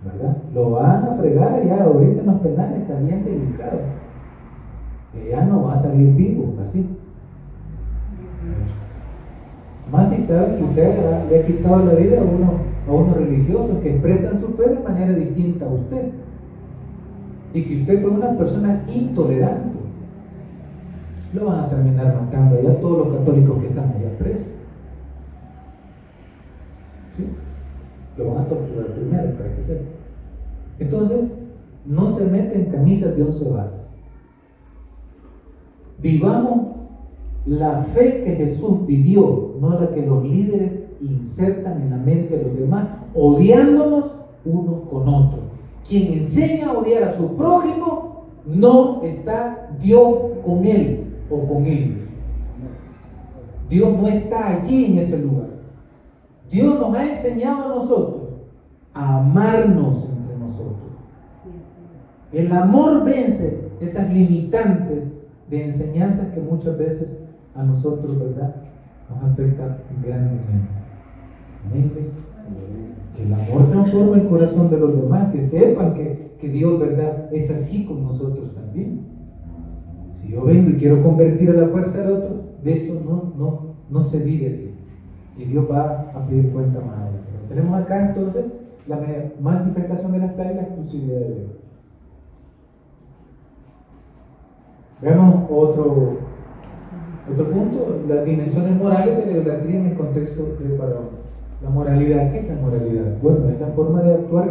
¿verdad? Lo van a fregar allá. Ahorita en los penales está bien delicado. Ella no va a salir vivo, así. Más si sabe que usted le ha quitado la vida a unos religiosos que expresan su fe de manera distinta a usted. Y que usted fue una persona intolerante. Lo van a terminar matando allá todos los católicos que están allá presos. ¿Sí? Lo van a torturar primero, para que sepa. Entonces, no se meten camisas de 11 varas. Vivamos la fe que Jesús vivió, no la que los líderes insertan en la mente de los demás, odiándonos unos con otros. Quien enseña a odiar a su prójimo, no está Dios con él o con ellos. Dios no está allí en ese lugar. Dios nos ha enseñado a nosotros a amarnos entre nosotros. El amor vence esas limitantes de enseñanzas que muchas veces a nosotros, ¿verdad?, nos afecta grandemente. Amén. Que el amor transforma el corazón de los demás, que sepan que Dios, ¿verdad?, es así con nosotros también. Si yo vengo y quiero convertir a la fuerza al otro, de eso no se vive así. y Dios va a pedir cuenta más adelante. Tenemos acá entonces la manifestación de las plagas y la exclusividad de Dios. Veamos otro punto, las dimensiones morales de la idolatría en el contexto de Faraón. La moralidad, ¿qué es la moralidad? Bueno, es la forma de actuar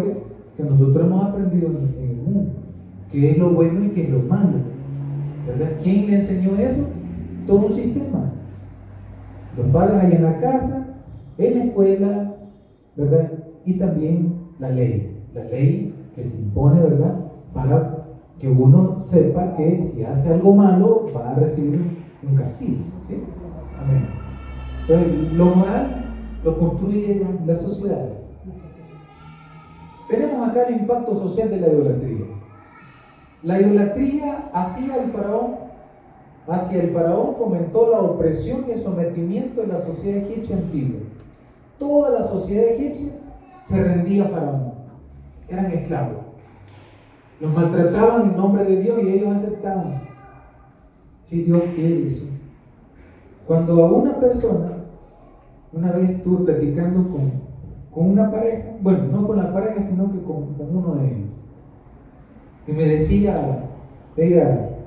que nosotros hemos aprendido en el mundo, qué es lo bueno y qué es lo malo, ¿verdad? ¿Quién le enseñó eso? Todo un sistema. Los padres ahí en la casa, en la escuela, ¿verdad? Y también la ley que se impone, ¿verdad? Para que uno sepa que si hace algo malo va a recibir un castigo, ¿sí? Amén. Entonces, lo moral lo construye la sociedad. Tenemos acá el impacto social de la idolatría. La idolatría hacia el faraón fomentó la opresión y el sometimiento de la sociedad egipcia antigua. Toda la sociedad egipcia se rendía a Faraón. Eran esclavos. Los maltrataban en nombre de Dios y ellos aceptaban. Si Dios quiere eso. Cuando a una persona, una vez estuve platicando con una pareja, bueno, no con la pareja, sino que con uno de ellos. Y me decía, ella,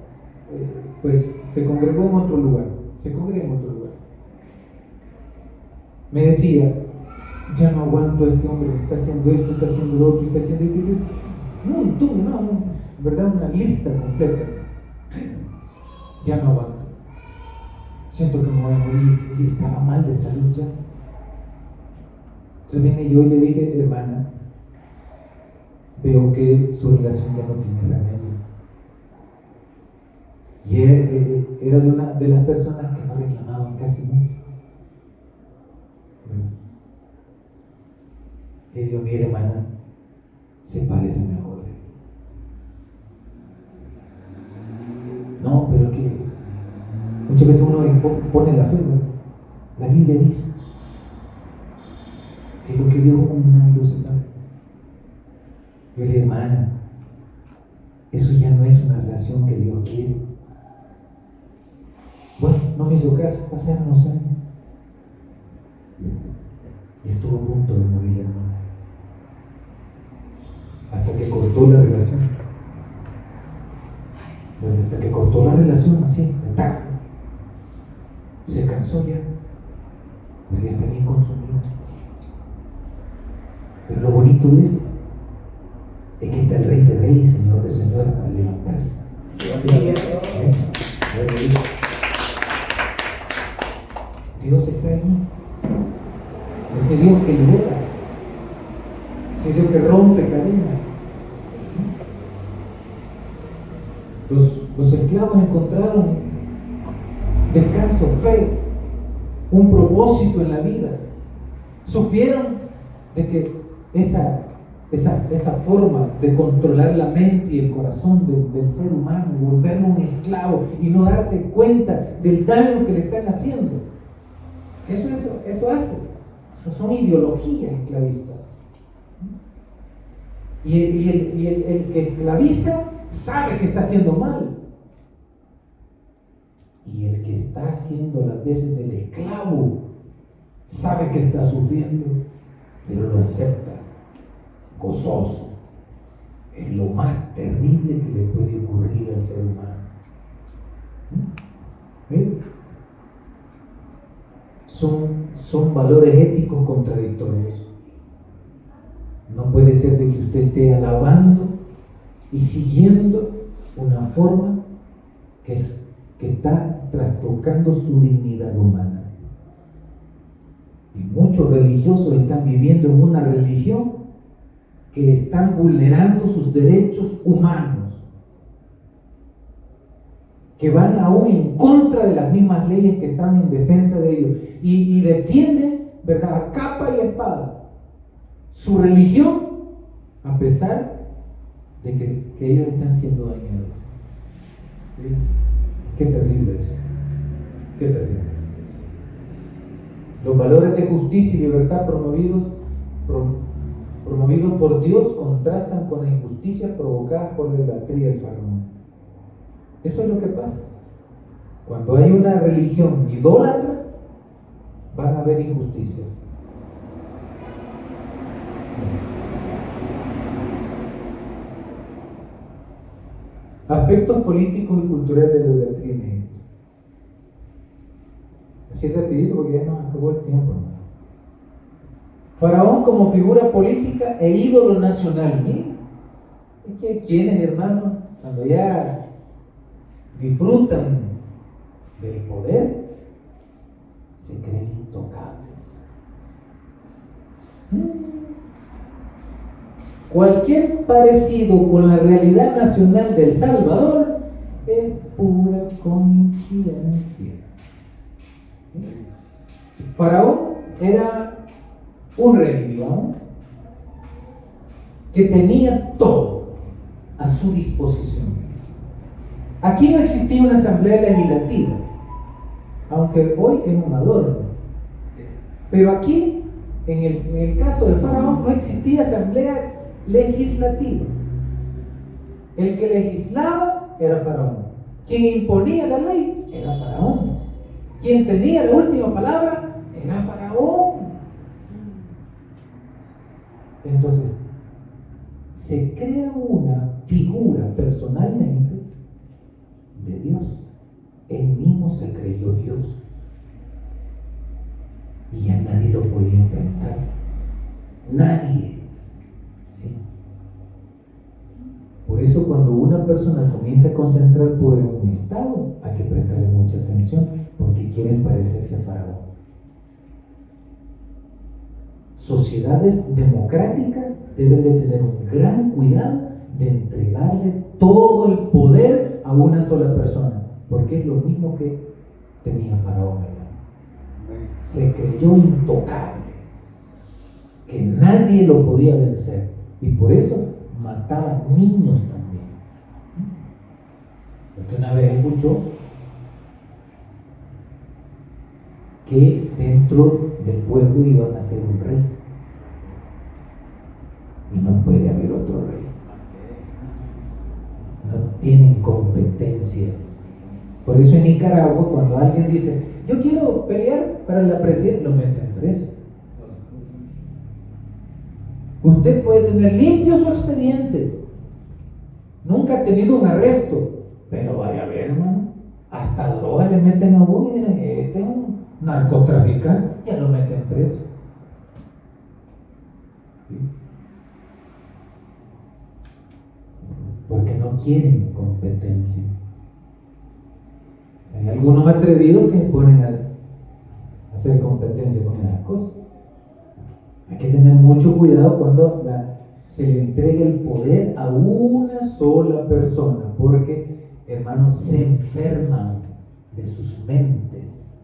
pues se congregó en otro lugar, Me decía, ya no aguanto a este hombre, está haciendo esto, está haciendo lo otro, está haciendo esto. ¿Verdad? Una lista completa. Ya no aguanto. Siento que me voy a morir y estaba mal de salud ya. Entonces vine yo y le dije, hermana, veo que su relación ya no tiene remedio. Y era de las personas que no reclamaban casi mucho. Le digo, mire hermana, se parece mejor. No, pero que muchas veces uno pone la fe, ¿no? La Biblia dice que lo que Dios une nadie lo separa. Yo le digo, hermana, eso ya no es una relación que Dios quiere. Bueno, no me hizo caso, pasaron los años y estuvo a punto de morir, hermano, hasta que cortó la relación. Bueno, hasta que cortó la relación así, de tajo. Se cansó ya, pero ya está bien consumido. Pero lo bonito de esto es que está el Rey de Reyes, Señor de Señores, para levantarle. Dios está ahí. Ese Dios que libera, ese Dios que rompe cadenas. Los esclavos encontraron descanso, fe, un propósito en la vida. Supieron de que esa forma de controlar la mente y el corazón del ser humano, volverlo un esclavo y no darse cuenta del daño que le están haciendo. Eso hace. Eso son ideologías esclavistas. Y el que esclaviza sabe que está haciendo mal. Y el que está haciendo las veces del esclavo sabe que está sufriendo, pero lo acepta gozoso. Es lo más terrible que le puede ocurrir al ser humano. ¿Miren? Son valores éticos contradictorios. No puede ser de que usted esté alabando y siguiendo una forma que está trastocando su dignidad humana. Y muchos religiosos están viviendo en una religión que están vulnerando sus derechos humanos, que van aún en contra de las mismas leyes que están en defensa de ellos y defienden, ¿verdad?, a capa y espada su religión, a pesar de que ellos están siendo dañados. ¿Ves? Qué terrible eso. Qué terrible. Los valores de justicia y libertad promovidos por Dios contrastan con la injusticia provocada por la idolatría del faraón. Eso es lo que pasa. Cuando hay una religión idólatra, van a haber injusticias. Aspectos políticos y culturales de la idolatría en Egipto. Así rapidito porque ya nos acabó el tiempo, hermano. Faraón como figura política e ídolo nacional. Miren, es que hay quienes, hermano, cuando ya disfrutan del poder, se creen intocables. Cualquier parecido con la realidad nacional del Salvador es pura coincidencia. Faraón era un rey, ¿no?, que tenía todo a su disposición. Aquí no existía una asamblea legislativa, aunque hoy es un adorno. Pero aquí, en el caso de Faraón, no existía asamblea legislativa. El que legislaba era Faraón. Quien imponía la ley era Faraón. Quien tenía la última palabra era Faraón. Entonces, se crea una figura personalmente de Dios. Él mismo se creyó Dios. Y ya nadie lo podía enfrentar. Nadie. ¿Sí? Por eso cuando una persona comienza a concentrar poder en un estado, hay que prestarle mucha atención, porque quieren parecerse a Faraón. Sociedades democráticas deben de tener un gran cuidado de entregarle todo el poder a una sola persona, porque es lo mismo que tenía Faraón allá. Se creyó intocable, que nadie lo podía vencer, y por eso mataba niños también. Porque una vez escuchó que dentro del pueblo iban a ser un rey, y no puede haber otro rey. No tienen competencia. Por eso en Nicaragua, cuando alguien dice yo quiero pelear para la presidencia, lo meten preso. Usted puede tener limpio su expediente, nunca ha tenido un arresto, pero vaya a ver, hermano, hasta droga le meten a uno y dicen este es un narcotraficante, ya lo meten preso. ¿Sí? Porque no quieren competencia. Hay algunos atrevidos que se ponen a hacer competencia con esas cosas. Hay que tener mucho cuidado cuando se le entrega el poder a una sola persona, porque, hermanos, se enferman de sus mentes.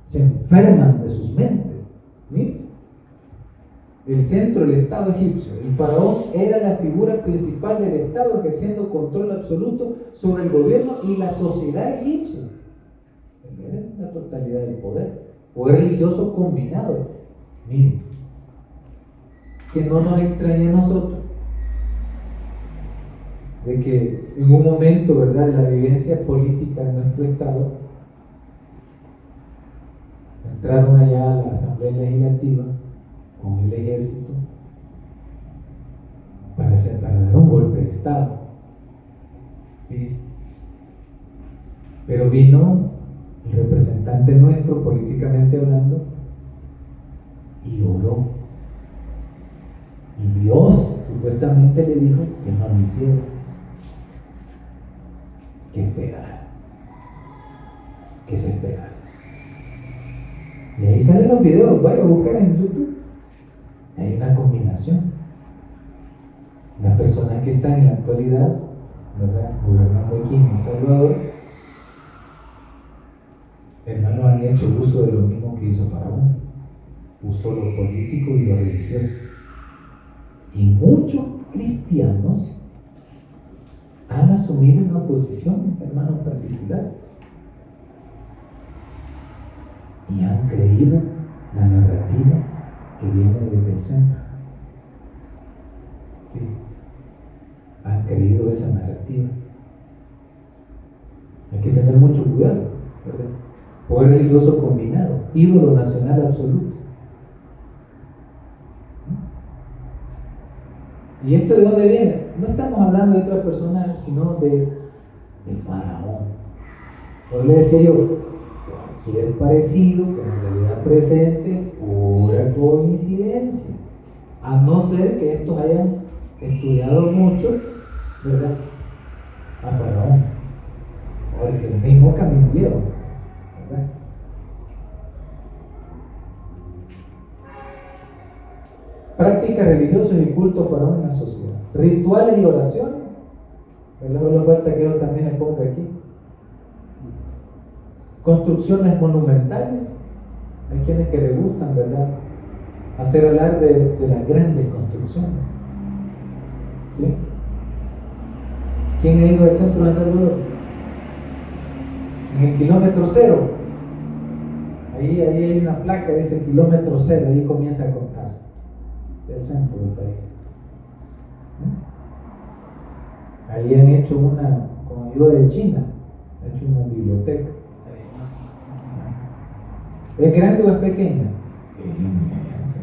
Se enferman de sus mentes. ¿Sí? El centro del Estado egipcio, el faraón era la figura principal del Estado, ejerciendo control absoluto sobre el gobierno y la sociedad egipcia. Era la totalidad del poder religioso combinado. Miren, que no nos extrañe a nosotros de que en un momento, ¿verdad?, de la vivencia política de nuestro Estado, entraron allá a la Asamblea Legislativa con el ejército para dar un golpe de Estado. ¿Ves? Pero vino el representante nuestro, políticamente hablando, y oró. Y Dios supuestamente le dijo que no lo hiciera, que esperara, que se esperara. Y ahí salen los videos, vaya a buscar en YouTube. Hay una combinación. Las personas que están en la actualidad, ¿verdad?, gobernando aquí en El Salvador, hermanos, han hecho uso de lo mismo que hizo Faraón. Usó lo político y lo religioso. Y muchos cristianos han asumido una posición, hermanos, particular, y han creído la narrativa que viene desde el centro. ¿Ves? Han creído esa narrativa. Hay que tener mucho cuidado, ¿verdad? poder religioso combinado, ídolo nacional absoluto. ¿Y esto de dónde viene? No estamos hablando de otra persona, sino de Faraón. Por le decía yo, cualquier parecido con la realidad presente, pura coincidencia. A no ser que estos hayan estudiado mucho, ¿verdad?, a Faraón. Porque el mismo camino lleva, ¿verdad? Prácticas religiosas y culto a Faraón en la sociedad. Rituales y oraciones. ¿Verdad? Solo falta que yo también se ponga aquí. Construcciones monumentales. Hay quienes que les gustan, ¿verdad?, hacer alarde de las grandes construcciones. ¿Sí? ¿Quién ha ido al centro de El Salvador? En el kilómetro cero. Ahí hay una placa que dice kilómetro cero, ahí comienza a contarse. El centro del país. Ahí han hecho una, con ayuda de China, han hecho una biblioteca. ¿Es grande o es pequeña? Es inmensa.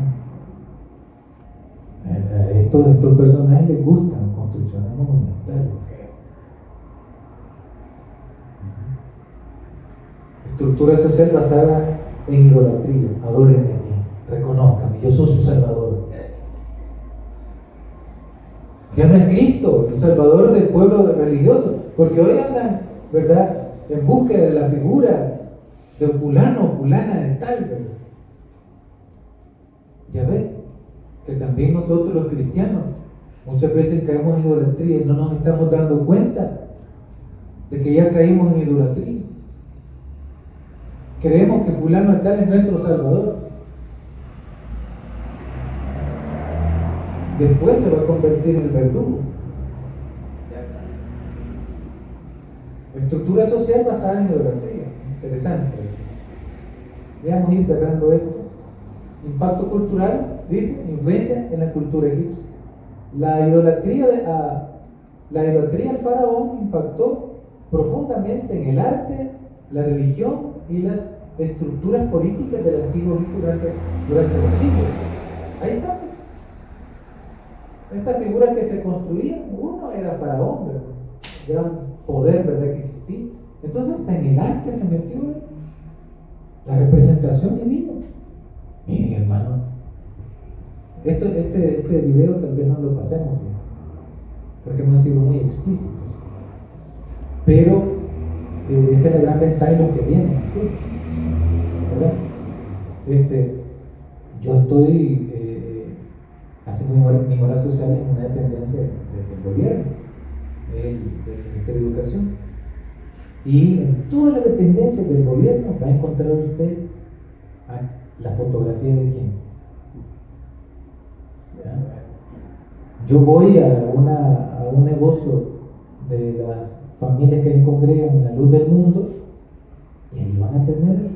A estos personajes les gustan construcciones monumentales. Estructura social basada en idolatría. Adórenme a mí, reconózcanme, yo soy su Salvador. Ya no es Cristo, el Salvador del pueblo religioso, porque hoy andan, ¿verdad?, en búsqueda de la figura de fulano o fulana de tal, ¿verdad? Ya ve que también nosotros los cristianos muchas veces caemos en idolatría y no nos estamos dando cuenta de que ya caímos en idolatría. Creemos que fulano de tal es nuestro Salvador. Después se va a convertir en el verdugo. Estructura social basada en idolatría. Interesante. Vamos a ir cerrando esto. Impacto cultural, dice, influencia en la cultura egipcia. La idolatría al faraón impactó profundamente en el arte, la religión y las estructuras políticas del antiguo Egipto durante los siglos. Ahí está. Estas figuras que se construían, uno era faraón, ¿verdad?, gran poder, ¿verdad?, que existía. Entonces hasta en el arte se metió la representación divina. Miren, hermano, este video tal vez no lo pasemos, fíjense, porque hemos sido muy explícitos, pero esa es la gran ventaja de lo que viene, ¿verdad? Yo estoy haciendo mi obra social en una dependencia del gobierno, del Ministerio de Educación, y en todas las dependencias del gobierno va a encontrar usted la fotografía de quién. ¿Ya? Yo voy a un negocio de las familias que se congregan en la luz del mundo y ahí van a tener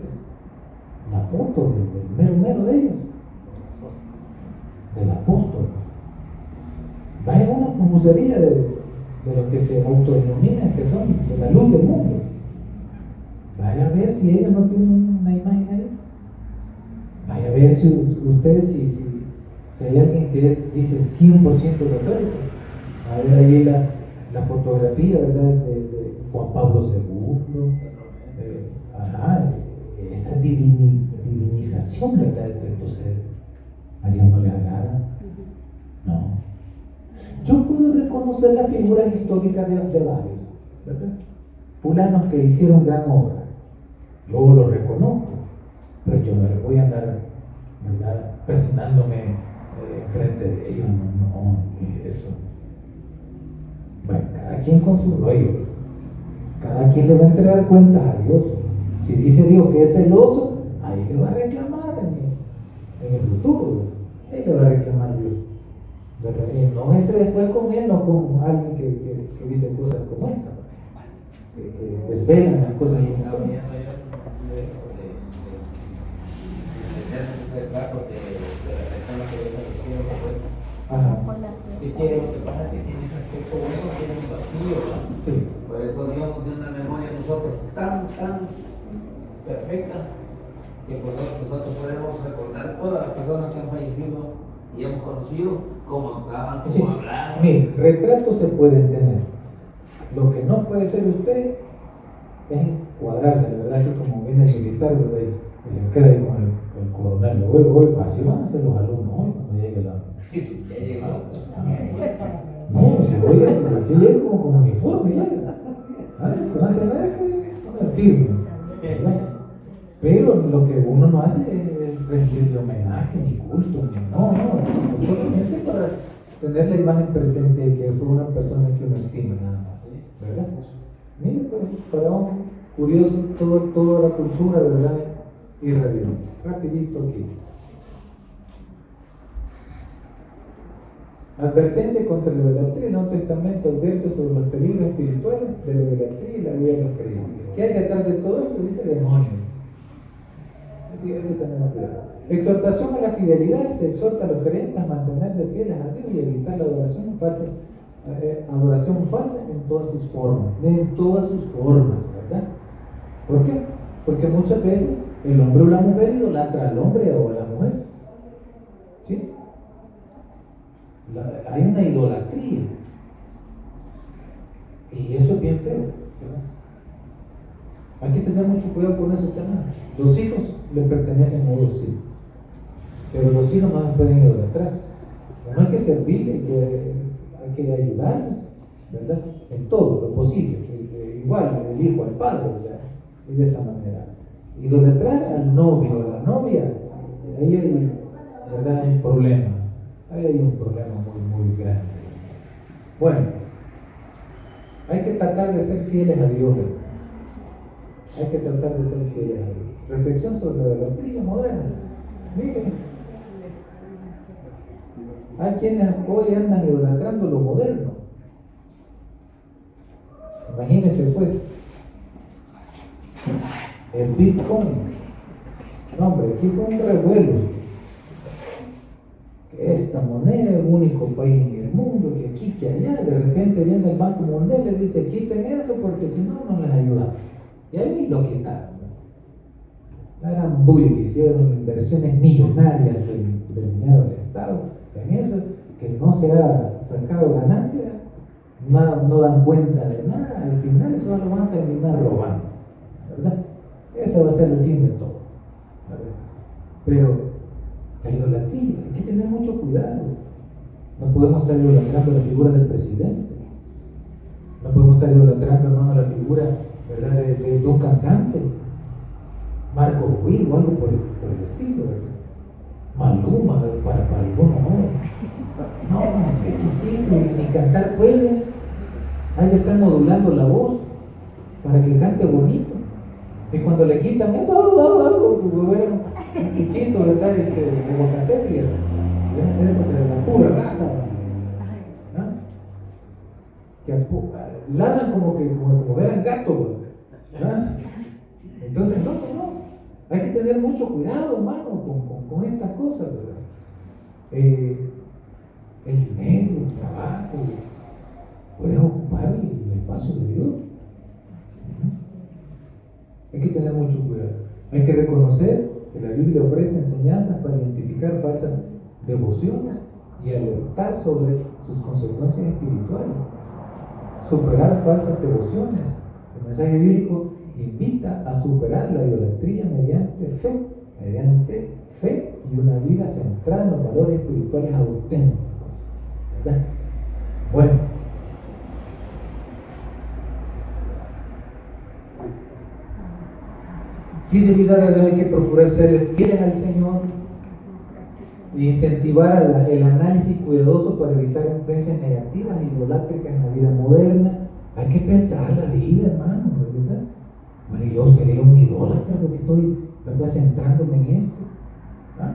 la foto del mero de ellos, del apóstol. Vaya a una pupusería de los que se autodenominan que son de la luz del mundo. Vaya a ver si ellos no tienen una imagen ahí. Vaya a ver si ustedes, si hay alguien que dice 100% católico. A ver ahí la fotografía, ¿verdad?, de Juan Pablo II. Esa divinización, ¿verdad?, de estos seres. A Dios no le agrada. No. Yo puedo reconocer las figuras históricas de varios, ¿verdad?, fulanos que hicieron gran obra. Yo lo reconozco, pero yo no le voy a andar, ¿verdad?, persignándome frente de ellos. No, ¿qué es eso? Bueno, cada quien con su rollo. Cada quien le va a entregar cuentas a Dios. Si dice Dios que es celoso, ahí le va a reclamar en el futuro. Ahí le va a reclamar Dios. ¿Verdad? Y no es después con él, no con alguien que dice cosas como esta, que desvelan las cosas como son. Ajá. Si quieren que pasa que tiene ese aspecto bueno, tiene un vacío, ¿no? Sí. Por eso Dios nos dio una memoria a nosotros tan perfecta, que nosotros podemos recordar todas las personas que han fallecido y hemos conocido, cómo hablaban, Sí, cómo hablaban. mire, retratos se pueden tener. Lo que no puede ser usted es encuadrarse, ¿verdad? Así como viene el militar, ¿verdad? Y se queda ahí con el coronel. Oye, así van a ser los alumnos hoy cuando llegue la. Ya llegó. No, se oye, así llega como con uniforme, llega. Se va a tener que poner firme, ¿verdad? Pero lo que uno no hace es rendirle homenaje, ni culto, ni no, solamente para tener la imagen presente de que fue una persona que uno estima nada más, ¿verdad? Mire, pues, para un curioso, toda la cultura, ¿verdad? Irradió. Rapidito aquí. Advertencia contra la idolatría. El Nuevo Testamento advierte sobre los peligros espirituales de la idolatría y la vida de los creyentes. ¿Qué hay detrás de todo esto? Dice demonios. Hay que tener cuidado. Exhortación a la fidelidad. Se exhorta a los creyentes a mantenerse fieles a Dios y evitar la adoración falsa en todas sus formas. En todas sus formas, ¿verdad? ¿Por qué? Porque muchas veces el hombre o la mujer idolatra al hombre o a la mujer. ¿Sí? Hay una idolatría. Y eso es bien feo, ¿verdad? Hay que tener mucho cuidado con ese tema. Los hijos le pertenecen a los hijos, pero los hijos no se pueden idolatrar. No hay que servirle, hay que ayudarles, ¿verdad? En todo lo posible. Igual el hijo al padre, ¿verdad? Y de esa manera. Idolatrar al novio o a la novia, ahí hay, ¿verdad? Hay un problema. Ahí hay un problema muy grande. Bueno, hay que tratar de ser fieles a Dios, hermano. Hay que tratar de ser fieles a Dios. Reflexión sobre la idolatría moderna. Miren, hay quienes hoy andan idolatrando lo moderno. Imagínense pues, el Bitcoin. No, hombre, aquí fue un revuelo. Esta moneda es el único país en el mundo, que aquí, que allá. De repente viene el Banco Mundial y le dice: quiten eso porque si no, no les ayudamos. Y ahí lo quitaron. La gran bulla que hicieron, inversiones millonarias del dinero del Estado en eso, que no se ha sacado ganancia, no dan cuenta de nada. Al final eso lo van a terminar robando, ¿verdad? Ese va a ser el fin de todo, ¿verdad? Pero la idolatría, hay que tener mucho cuidado. No podemos estar idolatrando la figura del presidente. No podemos estar idolatrando, hermano, la figura, ¿verdad?, de un cantante, Marco Ruiz o algo por el estilo, ¿verdad? Maluma, para algunos, no, ¿qué es eso? Ni cantar puede. Ahí le están modulando la voz para que cante bonito. Y cuando le quitan eso, un chichito, ¿verdad? De Guacateria, eso de la pura raza, ¿no? Que ladran como eran gatos, ¿verdad? Entonces, no, hay que tener mucho cuidado, hermano, con estas cosas, ¿verdad? El dinero, el trabajo, puede ocupar el espacio de Dios. Hay que tener mucho cuidado. Hay que reconocer que la Biblia ofrece enseñanzas para identificar falsas devociones y alertar sobre sus consecuencias espirituales. Superar falsas devociones. El mensaje bíblico invita a superar la idolatría mediante fe y una vida centrada en los valores espirituales auténticos, ¿verdad? Bueno, fidelidad a Dios, hay que procurar ser fieles al Señor e incentivar el análisis cuidadoso para evitar influencias negativas e idolátricas en la vida moderna. Hay que pensar la vida, hermano, ¿verdad? Bueno, yo seré un idólatra porque estoy, ¿verdad?, centrándome en esto. ¿Ah?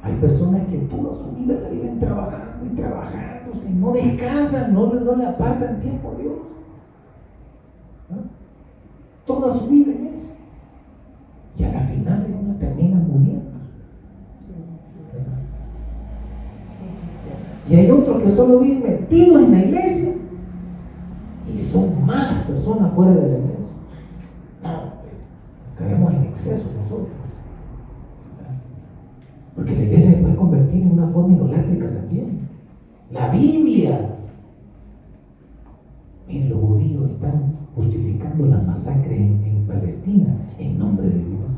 Hay personas que toda su vida la viven trabajando y trabajando, y no descansan, no le apartan tiempo a Dios. ¿Ah? Toda su vida en eso. Y a la final uno termina muriendo. Y hay otros que solo viven metidos en la iglesia y son malas personas fuera de la iglesia. No, pues, Porque la iglesia se puede convertir en una forma idolátrica también. La Biblia. Miren, los judíos están justificando las masacres en Palestina en nombre de Dios.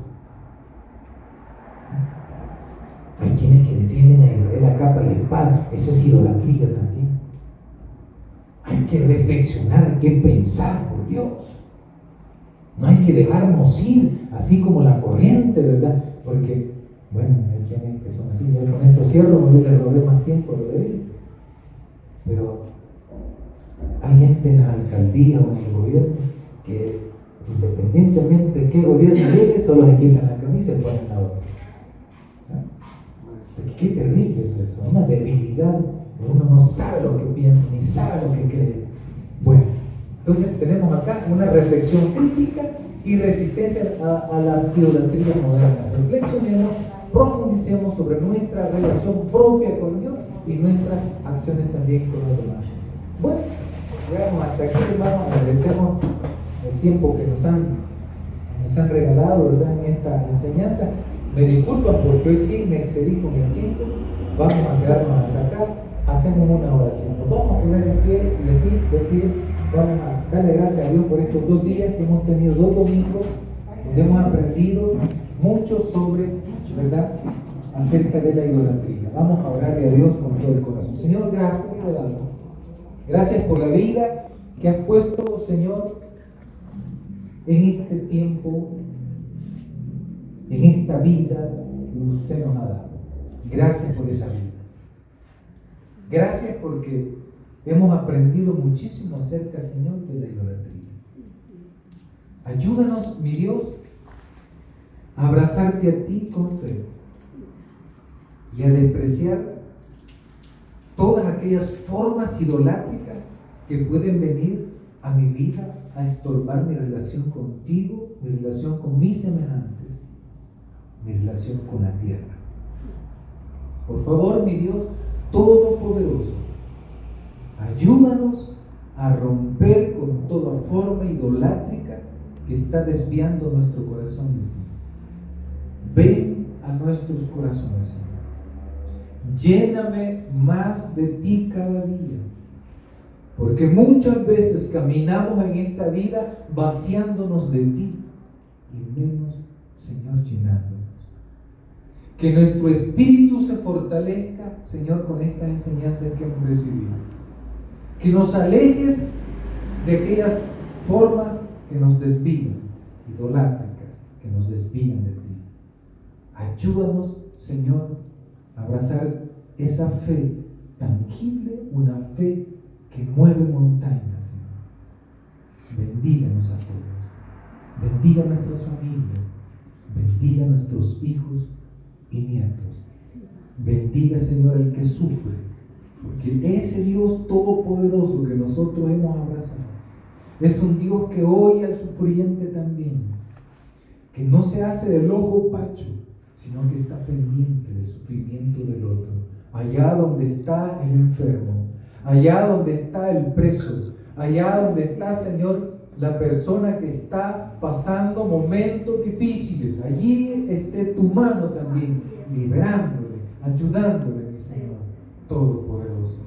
Hay quienes que defienden a Israel a capa y espada. Eso es idolatría también. Hay que reflexionar, hay que pensar por Dios. No hay que dejarnos ir así como la corriente, ¿verdad? Porque, bueno, hay quienes que son así. Yo con esto cierro, no les robé más tiempo lo debido. Pero hay gente en las alcaldías o en el gobierno que, independientemente de qué gobierno llegue, solo se quitan la camisa y se ponen la otra. Qué terrible es eso, una debilidad. Uno no sabe lo que piensa, ni sabe lo que cree. Bueno, entonces tenemos acá una reflexión crítica y resistencia a las idolatrías modernas. Reflexionemos, profundicemos sobre nuestra relación propia con Dios y nuestras acciones también con los demás. Bueno, llegamos hasta aquí, hermanos. Agradecemos el tiempo que nos han regalado, ¿verdad?, en esta enseñanza. Me disculpan porque hoy sí me excedí con el tiempo. Vamos a quedarnos hasta acá. Hacemos una oración. Nos vamos a poner en pie y decir, vamos a darle gracias a Dios por estos 2 días que hemos tenido, 2 domingos, donde hemos aprendido mucho sobre, ¿verdad?, acerca de la idolatría. Vamos a orarle a Dios con todo el corazón. Señor, gracias te damos. Gracias por la vida que has puesto, Señor, en este tiempo, en esta vida que usted nos ha dado. Gracias por esa vida. Gracias porque hemos aprendido muchísimo acerca, Señor, de la idolatría. Ayúdanos, mi Dios, a abrazarte a ti con fe y a despreciar todas aquellas formas idolátricas que pueden venir a mi vida a estorbar mi relación contigo, mi relación con mis semejantes, mi relación con la tierra. Por favor, mi Dios Todopoderoso, ayúdanos a romper con toda forma idolátrica que está desviando nuestro corazón de ti. Ven a nuestros corazones, Señor. Lléname más de ti cada día, porque muchas veces caminamos en esta vida vaciándonos de ti y menos, Señor, llenándonos. Que nuestro espíritu se fortalezca, Señor, con estas enseñanzas que hemos recibido. Que nos alejes de aquellas formas que nos desvían, idolátricas, que nos desvían de ti. Ayúdanos, Señor, a abrazar esa fe tangible, una fe que mueve montañas, Señor. Bendíganos a todos. Bendiga a nuestras familias. Bendiga a nuestros hijos y nietos. Bendiga, Señor, al que sufre, porque ese Dios todopoderoso que nosotros hemos abrazado es un Dios que oye al sufriente también, que no se hace del ojo pacho, sino que está pendiente del sufrimiento del otro, allá donde está el enfermo, allá donde está el preso, allá donde está, Señor, la persona que está pasando momentos difíciles. Allí esté tu mano también, liberándole, ayudándole, mi Señor Todopoderoso.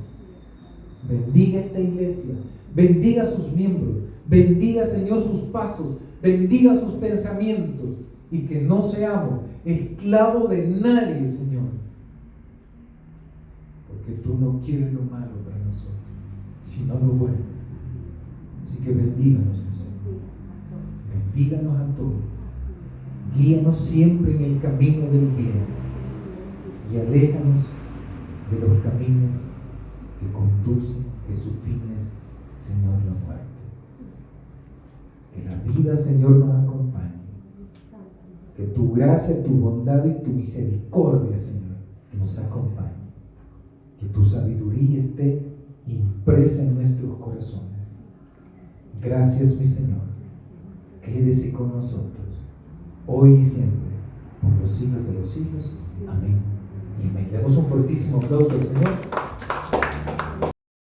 Bendiga esta iglesia, bendiga a sus miembros, bendiga, Señor, sus pasos, bendiga sus pensamientos, y que no seamos esclavos de nadie, Señor, porque tú no quieres lo malo para nosotros, sino lo bueno. Así que bendíganos, mi Señor. Bendíganos a todos. Guíanos siempre en el camino del bien y aléjanos de los caminos que conducen de sus fines, Señor, la muerte. Que la vida, Señor, nos acompañe. Que tu gracia, tu bondad y tu misericordia, Señor, nos acompañe. Que tu sabiduría esté impresa en nuestros corazones. Gracias, mi Señor. Quédese con nosotros, hoy y siempre, por los siglos de los siglos. Amén y amén. Le damos un fortísimo aplauso al Señor.